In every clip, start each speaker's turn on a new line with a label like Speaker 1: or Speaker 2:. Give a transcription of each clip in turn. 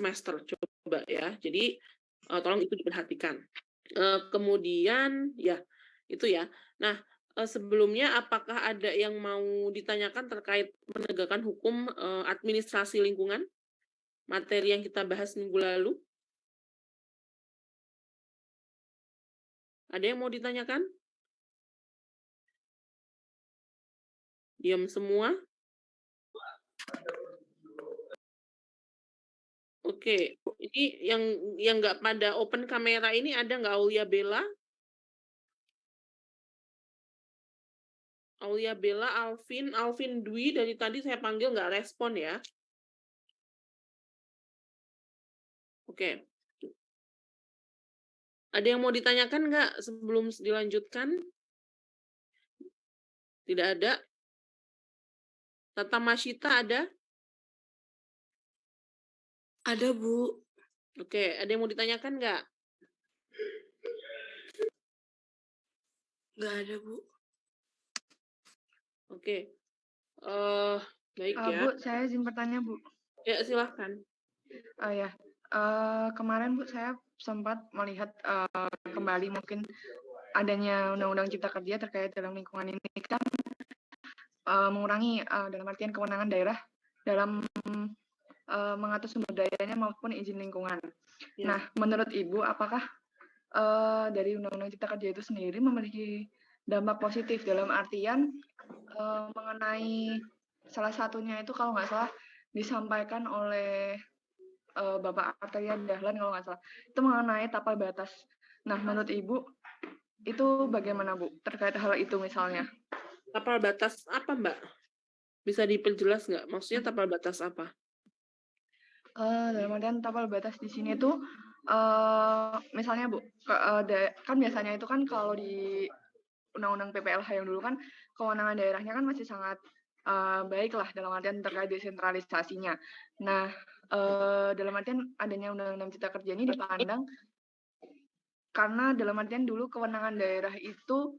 Speaker 1: semester, coba ya. Jadi tolong itu diperhatikan. Kemudian ya itu ya. Nah, sebelumnya apakah ada yang mau ditanyakan terkait penegakan hukum administrasi lingkungan? Materi yang kita bahas minggu lalu? Ada yang mau ditanyakan? Diam semua? Oke, ini yang nggak pada open kamera ini ada nggak Aulia Bella? Aulia Bella, Alvin Dwi dari tadi saya panggil nggak respon ya. Oke. Ada yang mau ditanyakan nggak sebelum dilanjutkan? Tidak ada. Tata Masita ada?
Speaker 2: Ada, Bu.
Speaker 1: Oke, ada yang mau ditanyakan nggak?
Speaker 2: Nggak ada, Bu.
Speaker 1: Oke. Baik ya.
Speaker 3: Bu, saya izin bertanya, Bu.
Speaker 1: Ya, silahkan.
Speaker 3: Ya, kemarin Bu saya sempat melihat kembali mungkin adanya Undang-Undang Cipta Kerja terkait dalam lingkungan ini kan mengurangi dalam artian kewenangan daerah dalam mengatur sumber dayanya maupun izin lingkungan.
Speaker 1: Ya.
Speaker 3: Nah, menurut Ibu, apakah dari Undang-Undang Cipta Kerja itu sendiri memiliki dampak positif dalam artian mengenai salah satunya itu kalau nggak salah disampaikan oleh Bapak Arteria Dahlan kalau nggak salah, itu mengenai tapal batas. Nah, menurut Ibu, itu bagaimana Bu terkait hal itu misalnya?
Speaker 1: Tapal batas apa Mbak? Bisa diperjelas nggak? Maksudnya tapal batas apa?
Speaker 3: Dalam artian tapal batas di sini itu, misalnya Bu, kan biasanya itu kan kalau di Undang-Undang PPLH yang dulu kan kewenangan daerahnya kan masih sangat baik lah dalam artian terkait desentralisasinya. Nah, dalam artian adanya Undang-Undang Cipta Kerja ini dipandang karena dalam artian dulu kewenangan daerah itu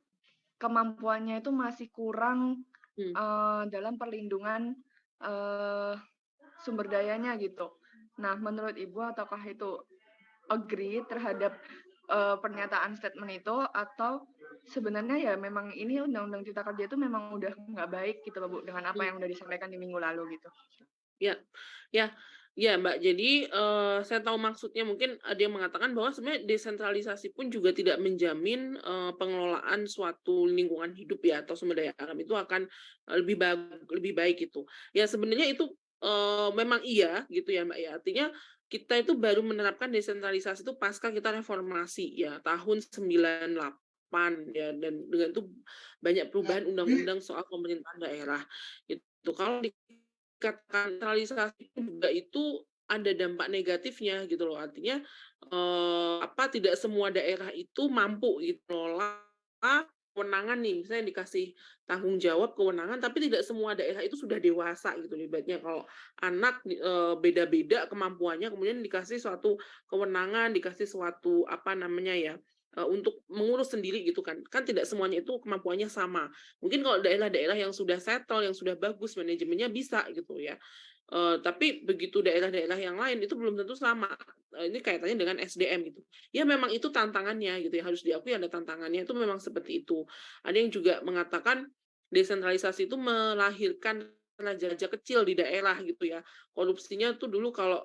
Speaker 3: kemampuannya itu masih kurang dalam perlindungan sumber dayanya gitu. Nah, menurut Ibu apakah itu agree terhadap pernyataan statement itu atau sebenarnya ya memang ini Undang-Undang Cipta Kerja itu memang udah nggak baik gitu loh Bu dengan apa yang udah disampaikan di minggu lalu gitu.
Speaker 1: Ya Mbak, jadi saya tahu maksudnya mungkin ada yang mengatakan bahwa sebenarnya desentralisasi pun juga tidak menjamin pengelolaan suatu lingkungan hidup ya atau sumber daya alam itu akan lebih baik gitu. Ya sebenarnya itu memang iya gitu ya Mbak ya. Artinya kita itu baru menerapkan desentralisasi itu pasca kita reformasi ya tahun 98 ya dan dengan itu banyak perubahan undang-undang soal pemerintahan daerah. Itu kalau dikatakan sentralisasi juga itu ada dampak negatifnya gitu loh. Artinya tidak semua daerah itu mampu gitu loh kewenangan nih, misalnya dikasih tanggung jawab kewenangan, tapi tidak semua daerah itu sudah dewasa gitu. Ibaratnya kalau anak beda-beda kemampuannya, kemudian dikasih suatu kewenangan, dikasih suatu untuk mengurus sendiri gitu kan tidak semuanya itu kemampuannya sama. Mungkin kalau daerah-daerah yang sudah settle, yang sudah bagus manajemennya bisa gitu ya. Tapi begitu daerah-daerah yang lain itu belum tentu sama. Ini kaitannya dengan SDM gitu. Ya memang itu tantangannya gitu ya, harus diakui ada tantangannya itu memang seperti itu. Ada yang juga mengatakan desentralisasi itu melahirkan raja-raja kecil di daerah gitu ya. Korupsinya tuh dulu kalau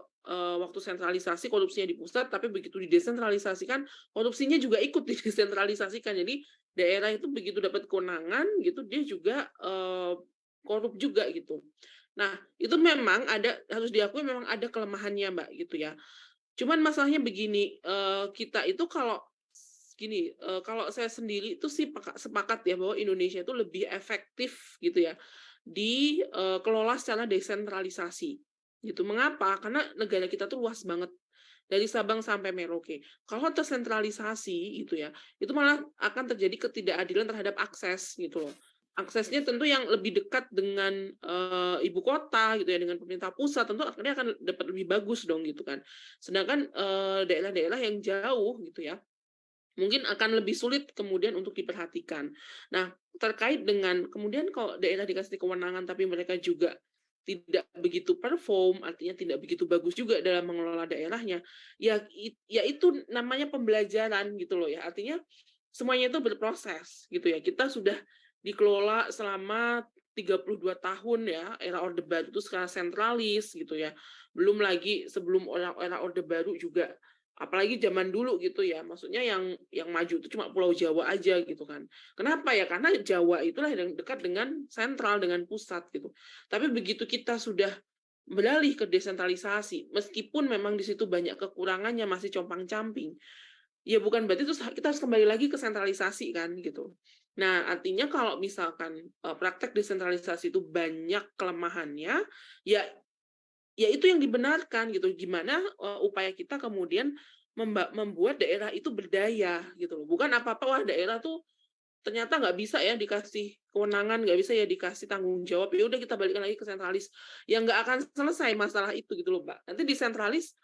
Speaker 1: waktu sentralisasi korupsinya di pusat, tapi begitu didesentralisasikan korupsinya juga ikut didesentralisasikan. Jadi daerah itu begitu dapat kewenangan gitu dia juga korup juga gitu. Nah, itu memang harus diakui memang ada kelemahannya, Mbak, gitu ya. Cuman masalahnya begini, kita itu kalau kalau saya sendiri itu sih sepakat ya bahwa Indonesia itu lebih efektif gitu ya dikelola secara desentralisasi. Gitu. Mengapa? Karena negara kita tuh luas banget dari Sabang sampai Merauke. Kalau tersentralisasi gitu ya, itu malah akan terjadi ketidakadilan terhadap akses gitu loh. Aksesnya tentu yang lebih dekat dengan ibu kota gitu ya, dengan pemerintah pusat tentu akhirnya akan dapat lebih bagus dong gitu kan. Sedangkan daerah-daerah yang jauh gitu ya, mungkin akan lebih sulit kemudian untuk diperhatikan. Nah, terkait dengan kemudian kalau daerah dikasih kewenangan tapi mereka juga tidak begitu perform, artinya tidak begitu bagus juga dalam mengelola daerahnya, ya itu namanya pembelajaran gitu loh ya. Artinya semuanya itu berproses gitu ya. Kita sudah dikelola selama 32 tahun ya, era Orde Baru itu secara sentralis gitu ya. Belum lagi sebelum era Orde Baru juga, apalagi zaman dulu gitu ya, maksudnya yang maju itu cuma Pulau Jawa aja gitu kan. Kenapa ya? Karena Jawa itulah yang dekat dengan sentral, dengan pusat gitu. Tapi begitu kita sudah beralih ke desentralisasi, meskipun memang di situ banyak kekurangannya, masih compang-camping, ya bukan berarti terus kita harus kembali lagi ke sentralisasi kan gitu. Nah, artinya kalau misalkan praktek desentralisasi itu banyak kelemahannya, ya ya itu yang dibenarkan gitu. Gimana upaya kita kemudian membuat daerah itu berdaya gitu loh. Bukan apa-apa wah daerah tuh ternyata nggak bisa ya dikasih kewenangan, nggak bisa ya dikasih tanggung jawab, ya udah kita balikan lagi ke sentralis. Ya nggak akan selesai masalah itu gitu loh, Mbak. Nanti di sentralis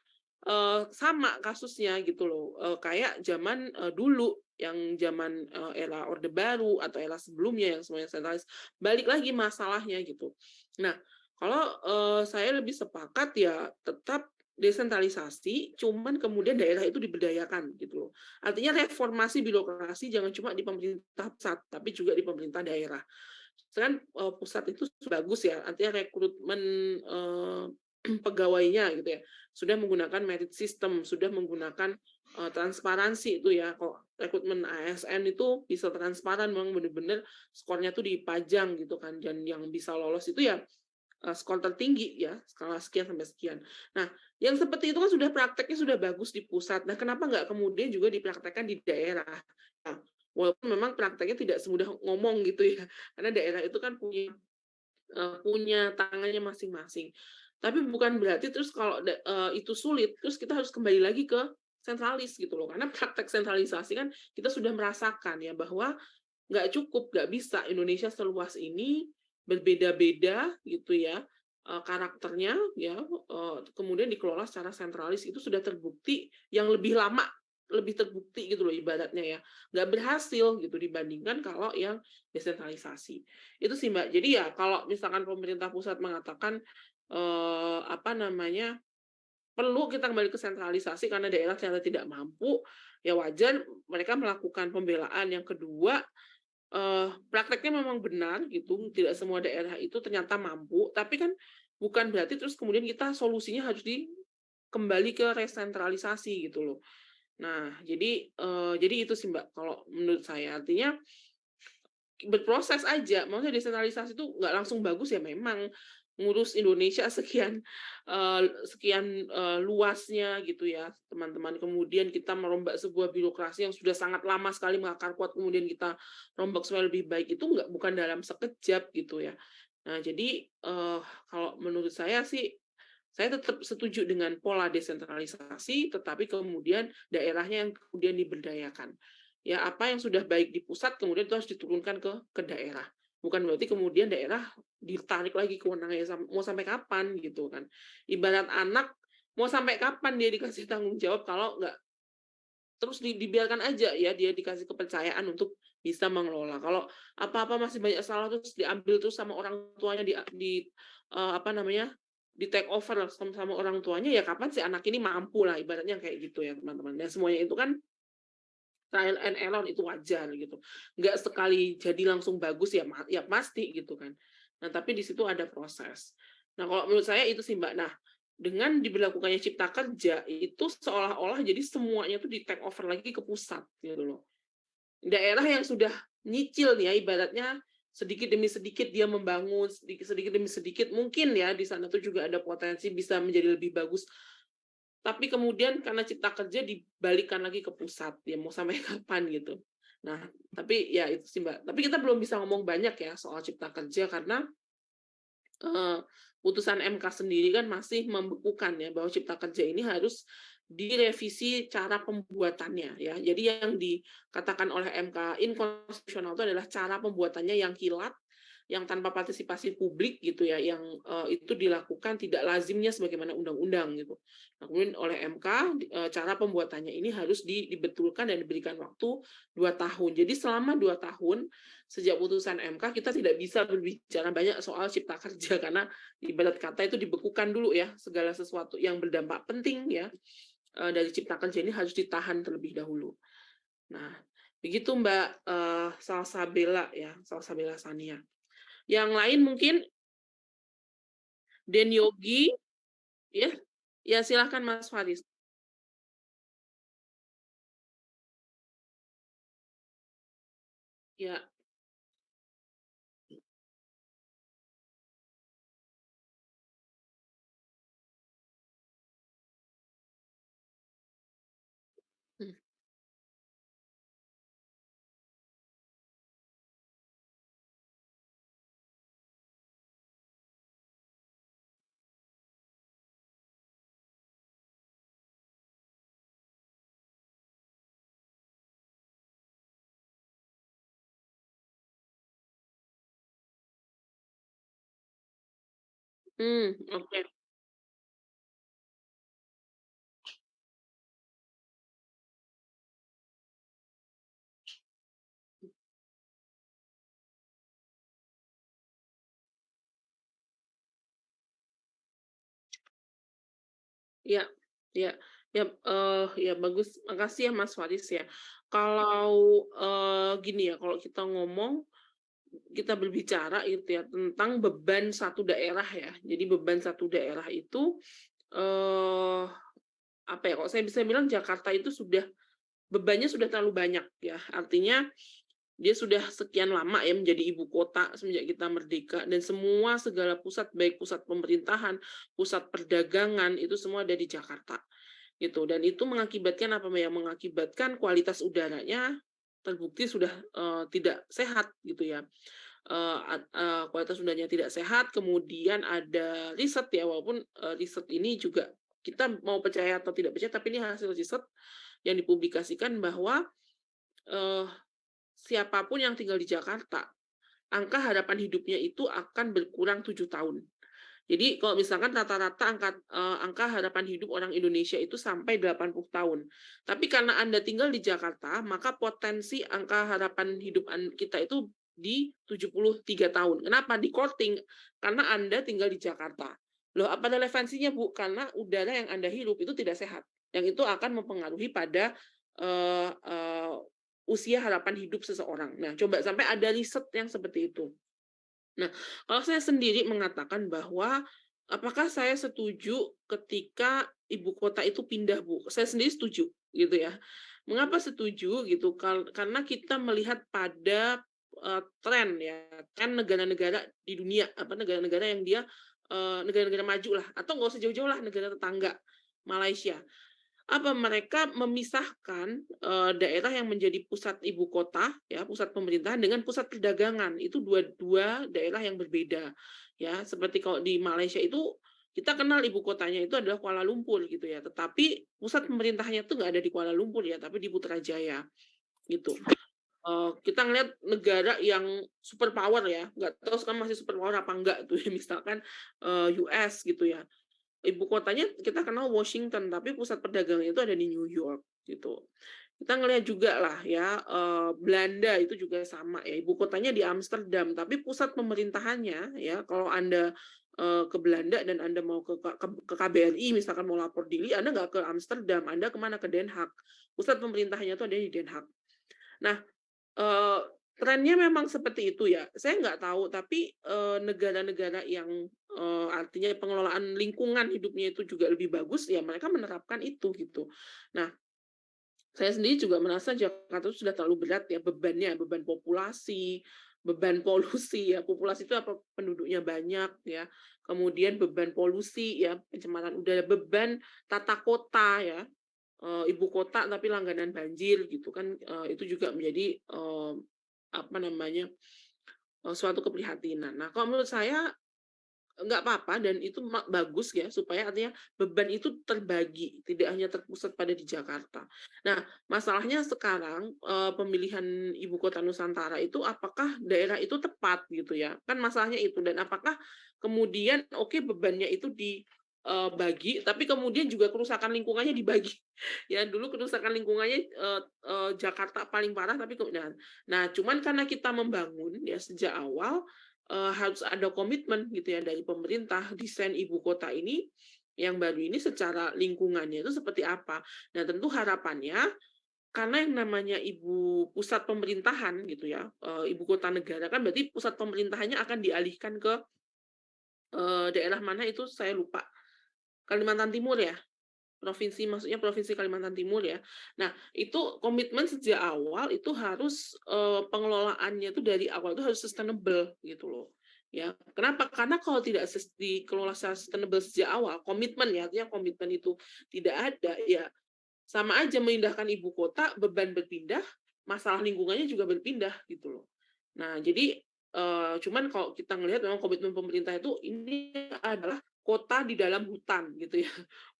Speaker 1: sama kasusnya gitu loh, kayak zaman dulu yang zaman era Orde Baru atau era sebelumnya yang semuanya sentralis, balik lagi masalahnya gitu. Nah, kalau saya lebih sepakat ya tetap desentralisasi, cuman kemudian daerah itu diberdayakan gitu loh. Artinya reformasi birokrasi jangan cuma di pemerintah pusat, tapi juga di pemerintah daerah. Kan pusat itu bagus ya, artinya rekrutmen pegawainya gitu ya, sudah menggunakan merit system, sudah menggunakan transparansi itu ya. Kok rekrutmen ASN itu bisa transparan, memang benar-benar skornya tuh dipajang gitu kan, dan yang bisa lolos itu ya skor tertinggi ya, skala sekian sampai sekian. Nah, yang seperti itu kan sudah prakteknya sudah bagus di pusat. Nah, kenapa nggak kemudian juga dipraktekkan di daerah? Nah, walaupun memang prakteknya tidak semudah ngomong gitu ya, karena daerah itu kan punya tangannya masing-masing. Tapi bukan berarti terus kalau itu sulit, terus kita harus kembali lagi ke sentralis gitu loh. Karena praktek sentralisasi kan kita sudah merasakan ya bahwa nggak cukup, nggak bisa Indonesia seluas ini berbeda-beda gitu ya karakternya ya, kemudian dikelola secara sentralis itu sudah terbukti yang lebih lama, lebih terbukti gitu loh ibaratnya ya, nggak berhasil gitu dibandingkan kalau yang desentralisasi itu sih Mbak. Jadi ya kalau misalkan pemerintah pusat mengatakan apa namanya, perlu kita kembali ke sentralisasi karena daerah ternyata tidak mampu, ya wajar mereka melakukan pembelaan. Yang kedua, prakteknya memang benar gitu, tidak semua daerah itu ternyata mampu, tapi kan bukan berarti terus kemudian kita solusinya harus kembali ke resentralisasi gitu loh. Nah, jadi itu sih Mbak kalau menurut saya. Artinya berproses aja, maksudnya desentralisasi itu nggak langsung bagus ya memang, ngurus Indonesia sekian luasnya gitu ya, teman-teman. Kemudian kita merombak sebuah birokrasi yang sudah sangat lama sekali mengakar kuat, kemudian kita rombak supaya lebih baik, itu bukan dalam sekejap gitu ya. Nah, jadi kalau menurut saya sih, saya tetap setuju dengan pola desentralisasi, tetapi kemudian daerahnya yang kemudian diberdayakan. Ya, apa yang sudah baik di pusat kemudian itu harus diturunkan ke daerah. Bukan berarti kemudian daerah ditarik lagi kewenangannya, mau sampai kapan gitu kan. Ibarat anak, mau sampai kapan dia dikasih tanggung jawab kalau nggak terus dibiarkan aja ya, dia dikasih kepercayaan untuk bisa mengelola. Kalau apa-apa masih banyak salah terus diambil terus sama orang tuanya, apa namanya, di take over sama orang tuanya, ya kapan sih anak ini mampu lah ibaratnya kayak gitu ya teman-teman. Dan semuanya itu kan trial and error, itu wajar gitu. Nggak sekali jadi langsung bagus ya, ya pasti gitu kan. Nah, tapi di situ ada proses. Nah, kalau menurut saya itu sih Mbak. Nah, dengan diberlakukannya Cipta Kerja itu seolah-olah jadi semuanya itu di take over lagi ke pusat gitu loh. Daerah yang sudah nyicil nih ya ibaratnya sedikit demi sedikit dia membangun, sedikit demi sedikit mungkin ya di sana tuh juga ada potensi bisa menjadi lebih bagus. Tapi kemudian karena Cipta Kerja dibalikan lagi ke pusat, ya mau sampai kapan gitu. Nah, tapi ya itu sih Mbak. Tapi kita belum bisa ngomong banyak ya soal Cipta Kerja karena putusan MK sendiri kan masih membekukan ya bahwa Cipta Kerja ini harus direvisi cara pembuatannya ya. Jadi yang dikatakan oleh MK inkonstitusional itu adalah cara pembuatannya yang kilat yang tanpa partisipasi publik gitu ya, yang itu dilakukan tidak lazimnya sebagaimana undang-undang gitu. Nah, kemudian oleh MK cara pembuatannya ini harus dibetulkan dan diberikan waktu 2 tahun. Jadi selama 2 tahun sejak putusan MK kita tidak bisa berbicara banyak soal cipta kerja karena ibarat kata itu dibekukan dulu ya, segala sesuatu yang berdampak penting ya dari cipta kerja ini harus ditahan terlebih dahulu. Nah, begitu Mbak Salsabella ya, Salsabella Sania. Yang lain mungkin Den Yogi, ya, ya silahkan Mas Faris. Ya, hmm, oke. Ya, ya, ya, ya bagus. Makasih ya Mas Faris ya. Kalau gini ya, kalau kita ngomong, kita berbicara itu ya tentang beban satu daerah ya. Jadi beban satu daerah itu eh apa ya? Kalau saya bisa bilang Jakarta itu sudah bebannya sudah terlalu banyak ya. Artinya dia sudah sekian lama ya menjadi ibu kota semenjak kita merdeka dan semua segala pusat baik pusat pemerintahan, pusat perdagangan itu semua ada di Jakarta. Gitu. Dan itu mengakibatkan apa ya? Mengakibatkan kualitas udaranya terbukti sudah tidak sehat gitu ya. Kualitas udaranya tidak sehat, kemudian ada riset ya, walaupun riset ini juga kita mau percaya atau tidak percaya, tapi ini hasil riset yang dipublikasikan bahwa eh, siapapun yang tinggal di Jakarta, angka harapan hidupnya itu akan berkurang 7 tahun. Jadi kalau misalkan rata-rata angka harapan hidup orang Indonesia itu sampai 80 tahun. Tapi karena Anda tinggal di Jakarta, maka potensi angka harapan hidup kita itu di 73 tahun. Kenapa? Di korting. Karena Anda tinggal di Jakarta. Loh, apa relevansinya, Bu? Karena udara yang Anda hirup itu tidak sehat. Yang itu akan mempengaruhi pada uh, uh, usia harapan hidup seseorang. Nah, coba sampai ada riset yang seperti itu. Nah, kalau saya sendiri mengatakan bahwa apakah saya setuju ketika ibu kota itu pindah, Bu? Saya sendiri setuju, gitu ya. Mengapa setuju gitu? Karena kita melihat pada tren ya, tren negara-negara di dunia, apa negara-negara yang dia negara-negara maju lah, atau nggak usah jauh-jauh lah, negara tetangga, Malaysia apa mereka memisahkan daerah yang menjadi pusat ibu kota ya pusat pemerintahan dengan pusat perdagangan itu dua daerah yang berbeda ya seperti kalau di Malaysia itu kita kenal ibu kotanya itu adalah Kuala Lumpur gitu ya tetapi pusat pemerintahnya itu nggak ada di Kuala Lumpur ya tapi di Putrajaya gitu kita ngeliat negara yang superpower ya nggak tahu sekarang masih superpower apa enggak tuh ya misalkan US gitu ya ibu kotanya kita kenal Washington, tapi pusat perdagangan itu ada di New York gitu. Kita ngelihat juga lah ya Belanda itu juga sama ya ibu kotanya di Amsterdam, tapi pusat pemerintahannya ya kalau Anda ke Belanda dan Anda mau ke KBRI misalkan mau lapor diri, Anda nggak ke Amsterdam, Anda kemana ke Den Haag. Pusat pemerintahannya itu ada di Den Haag. Nah, trennya memang seperti itu ya. Saya nggak tahu, tapi negara-negara yang artinya pengelolaan lingkungan hidupnya itu juga lebih bagus, ya mereka menerapkan itu gitu. Nah, saya sendiri juga merasa Jakarta itu sudah terlalu berat ya bebannya, beban populasi, beban polusi ya. Populasi itu apa penduduknya banyak ya. Kemudian beban polusi ya, pencemaran udara, beban tata kota ya. Ibu kota tapi langganan banjir gitu kan itu juga menjadi apa namanya suatu keprihatinan. Nah, kalau menurut saya nggak apa-apa dan itu bagus ya, supaya artinya beban itu terbagi, tidak hanya terpusat pada di Jakarta. Nah, masalahnya sekarang, pemilihan ibu kota Nusantara itu apakah daerah itu tepat gitu ya, kan masalahnya itu. Dan apakah kemudian oke bebannya itu dibagi, tapi kemudian juga kerusakan lingkungannya dibagi. Ya dulu kerusakan lingkungannya, Jakarta paling parah tapi nah cuman karena kita membangun ya sejak awal, harus ada komitmen gitu ya dari pemerintah, desain ibu kota ini yang baru ini secara lingkungannya itu seperti apa. Nah, tentu harapannya karena yang namanya pusat pemerintahan gitu ya, ibu kota negara kan berarti pusat pemerintahannya akan dialihkan ke, daerah mana itu saya lupa, Kalimantan Timur ya? Provinsi maksudnya Provinsi Kalimantan Timur ya. Nah, itu komitmen sejak awal itu harus, pengelolaannya itu dari awal itu harus sustainable gitu loh, ya. Kenapa? Karena kalau tidak dikelola secara sustainable sejak awal, komitmen ya, artinya komitmen itu tidak ada, ya sama aja memindahkan ibu kota, beban berpindah, masalah lingkungannya juga berpindah gitu loh. Nah, jadi, cuman kalau kita ngelihat memang komitmen pemerintah itu ini adalah kota di dalam hutan gitu ya.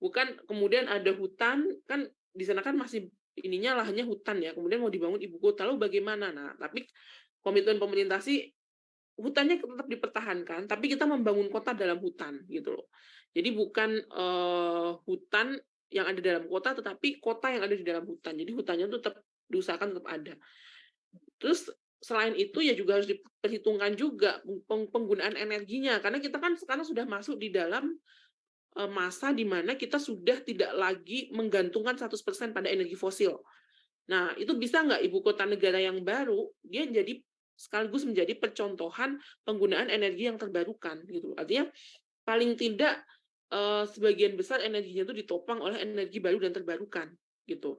Speaker 1: Bukan kemudian ada hutan, kan di sana kan masih ininya lahannya hutan ya, kemudian mau dibangun ibu kota, lalu bagaimana? Nah, tapi komitmen pemerintah sih hutannya tetap dipertahankan, tapi kita membangun kota dalam hutan gitu loh. Jadi bukan, hutan yang ada dalam kota, tetapi kota yang ada di dalam hutan. Jadi hutannya tuh tetap diusahakan tetap ada. Terus selain itu ya juga harus diperhitungkan juga penggunaan energinya, karena kita kan sekarang sudah masuk di dalam, masa di mana kita sudah tidak lagi menggantungkan 100% pada energi fosil. Nah, itu bisa nggak ibu kota negara yang baru, dia jadi sekaligus menjadi percontohan penggunaan energi yang terbarukan gitu. Artinya paling tidak, sebagian besar energinya itu ditopang oleh energi baru dan terbarukan gitu.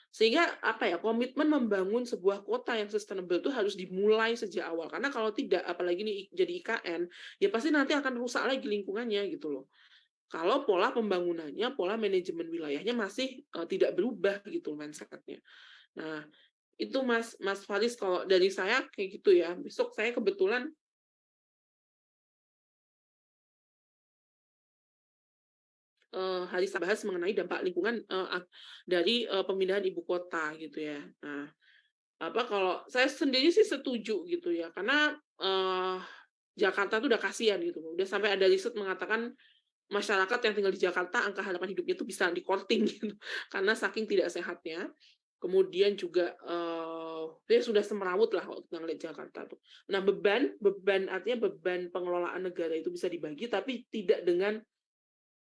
Speaker 1: Sehingga apa ya, komitmen membangun sebuah kota yang sustainable itu harus dimulai sejak awal. Karena kalau tidak, apalagi ini jadi IKN, ya pasti nanti akan rusak lagi lingkungannya gitu loh. Kalau pola pembangunannya, pola manajemen wilayahnya masih, tidak berubah gitu mindset-nya. Nah, itu Mas Mas Faris kalau dari saya kayak gitu ya. Besok saya kebetulan, hari bahas mengenai dampak lingkungan, dari, pemindahan ibu kota gitu ya. Nah, apa, kalau saya sendiri sih setuju gitu ya, karena, Jakarta tuh udah kasihan gitu, udah sampai ada riset mengatakan masyarakat yang tinggal di Jakarta angka harapan hidupnya itu bisa di-korting gitu, karena saking tidak sehatnya. Kemudian juga, dia sudah semrawut lah kalau kita ngelihat Jakarta tuh. Nah, beban beban artinya beban pengelolaan negara itu bisa dibagi, tapi tidak dengan,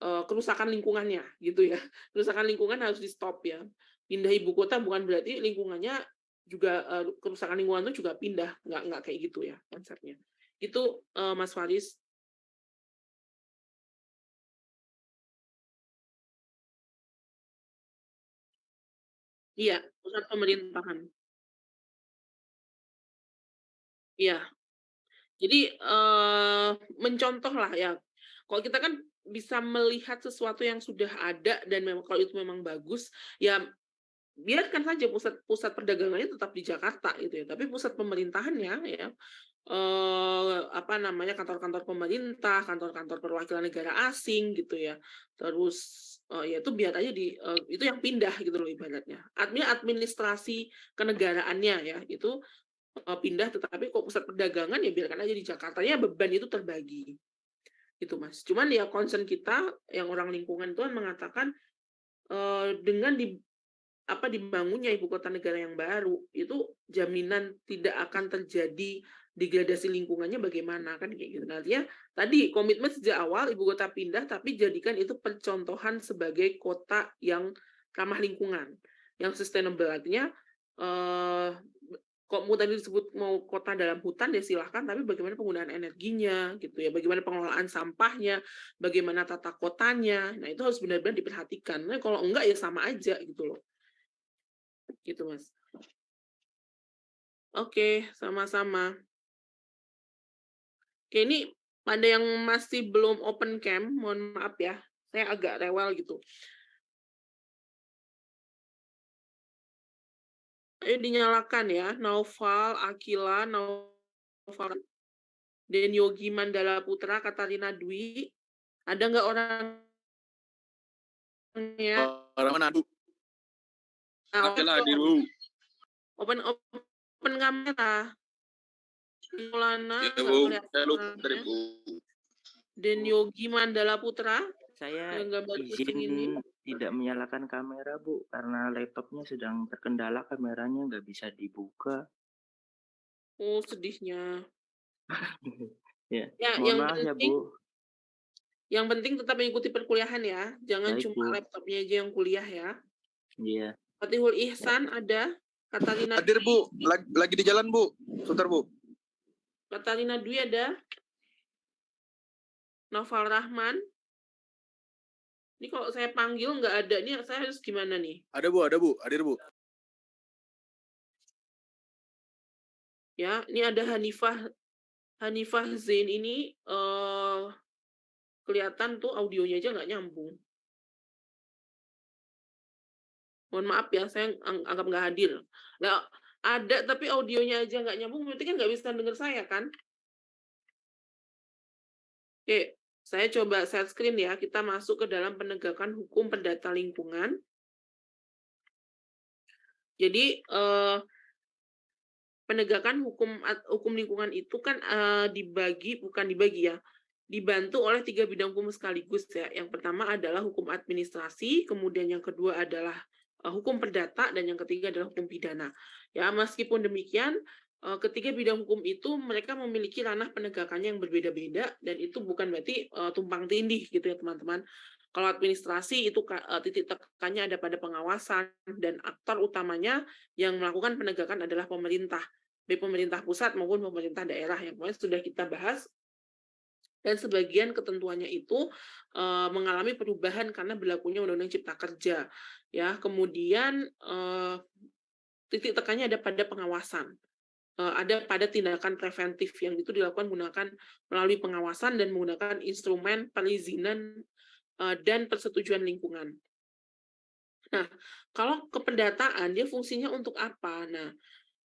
Speaker 1: kerusakan lingkungannya gitu ya. Kerusakan lingkungan harus di-stop ya. Pindah ibu kota bukan berarti lingkungannya juga, kerusakan lingkungan itu juga pindah, nggak kayak gitu ya konsepnya. Itu, Mas Faris. Iya, pusat pemerintahan. Iya. Jadi, mencontoh lah ya, kalau kita kan bisa melihat sesuatu yang sudah ada dan memang kalau itu memang bagus, ya biarkan saja pusat pusat perdagangannya tetap di Jakarta gitu ya, tapi pusat pemerintahannya ya, apa namanya, kantor-kantor pemerintah, kantor-kantor perwakilan negara asing gitu ya, terus, ya itu biar aja itu yang pindah gitu loh ibaratnya. Administrasi kenegaraannya ya, itu pindah, tetapi kok pusat perdagangan ya biarkan aja di Jakarta, ya beban itu terbagi, gitu Mas. Cuman ya concern kita yang orang lingkungan itu kan mengatakan, dengan dibangunnya ibu kota negara yang baru, itu jaminan tidak akan terjadi degradasi lingkungannya bagaimana, kan kayak gitu. Nah, artinya tadi komitmen sejak awal ibu kota pindah, tapi jadikan itu percontohan sebagai kota yang ramah lingkungan, yang sustainable. Artinya, eee kok mau tadi disebut mau kota dalam hutan ya silahkan, tapi bagaimana penggunaan energinya gitu ya, bagaimana pengelolaan sampahnya, bagaimana tata kotanya. Nah, itu harus benar-benar diperhatikan. Nah, kalau enggak ya sama aja gitu loh. Gitu, Mas. Oke, sama-sama. Oke, ini ada yang masih belum open cam, mohon maaf ya. Saya agak rewel gitu. Ayo dinyalakan ya, Naufal, Akila, Naufal. Den Yogi Mandala Putra, Katarina Dwi. Ada nggak orangnya?
Speaker 4: Orang mana, Bu?
Speaker 1: Nah,
Speaker 4: Oke lah, hadir, Bu.
Speaker 1: open kamera. Maulana
Speaker 4: Ya,
Speaker 1: nggak
Speaker 4: Bu.
Speaker 1: kelihatan
Speaker 4: Saya lupa tadi,
Speaker 1: orangnya.
Speaker 4: Bu.
Speaker 1: Den Yogi Mandala Putra
Speaker 5: Saya
Speaker 1: yang gambar kucing ini.
Speaker 5: izin tidak menyalakan kamera, Bu, karena laptopnya sedang terkendala, kameranya nggak bisa dibuka.
Speaker 1: Oh, sedihnya.
Speaker 5: Ya,
Speaker 1: Ya,
Speaker 5: mohon
Speaker 1: yang
Speaker 5: maaf ya,
Speaker 1: penting
Speaker 5: Bu.
Speaker 1: yang penting tetap mengikuti perkuliahan ya. Jangan
Speaker 5: Baik,
Speaker 1: cuma
Speaker 5: Bu.
Speaker 1: laptopnya aja yang kuliah ya.
Speaker 5: Iya.
Speaker 1: Fatihul Ihsan ada. Katarina
Speaker 4: Hadir, Bu. Lagi di jalan, Bu. Sebentar, Bu.
Speaker 1: Katarina Dwi ada. Noval Rahman. Ini kalau saya panggil nggak ada, nih saya harus gimana nih?
Speaker 4: Ada, Bu. Ada, Bu. Hadir, Bu.
Speaker 1: Ya, ini ada Hanifah Zain ini kelihatan tuh audionya aja nggak nyambung. Mohon maaf ya, saya anggap nggak hadir. Nah, ada tapi audionya aja nggak nyambung, berarti kan nggak bisa dengar saya kan? Oke, saya coba share screen ya. Kita masuk ke dalam penegakan hukum perdata lingkungan. Jadi penegakan hukum lingkungan itu kan dibantu oleh 3 bidang hukum sekaligus ya. Yang pertama adalah hukum administrasi, kemudian yang kedua adalah hukum perdata, dan yang ketiga adalah hukum pidana. Ya, meskipun demikian, ketiga bidang hukum itu mereka memiliki ranah penegakannya yang berbeda-beda, dan itu bukan berarti tumpang tindih gitu ya teman-teman. Kalau administrasi itu titik tekannya ada pada pengawasan, dan aktor utamanya yang melakukan penegakan adalah pemerintah, baik pemerintah pusat maupun pemerintah daerah yang kemarin sudah kita bahas. Dan sebagian ketentuannya itu mengalami perubahan karena berlakunya Undang-Undang Cipta Kerja. Ya, kemudian titik tekannya ada pada pengawasan. Ada pada tindakan preventif yang itu dilakukan menggunakan melalui pengawasan dan menggunakan instrumen perizinan dan persetujuan lingkungan. Nah, kalau keperdataan dia fungsinya untuk apa? Nah,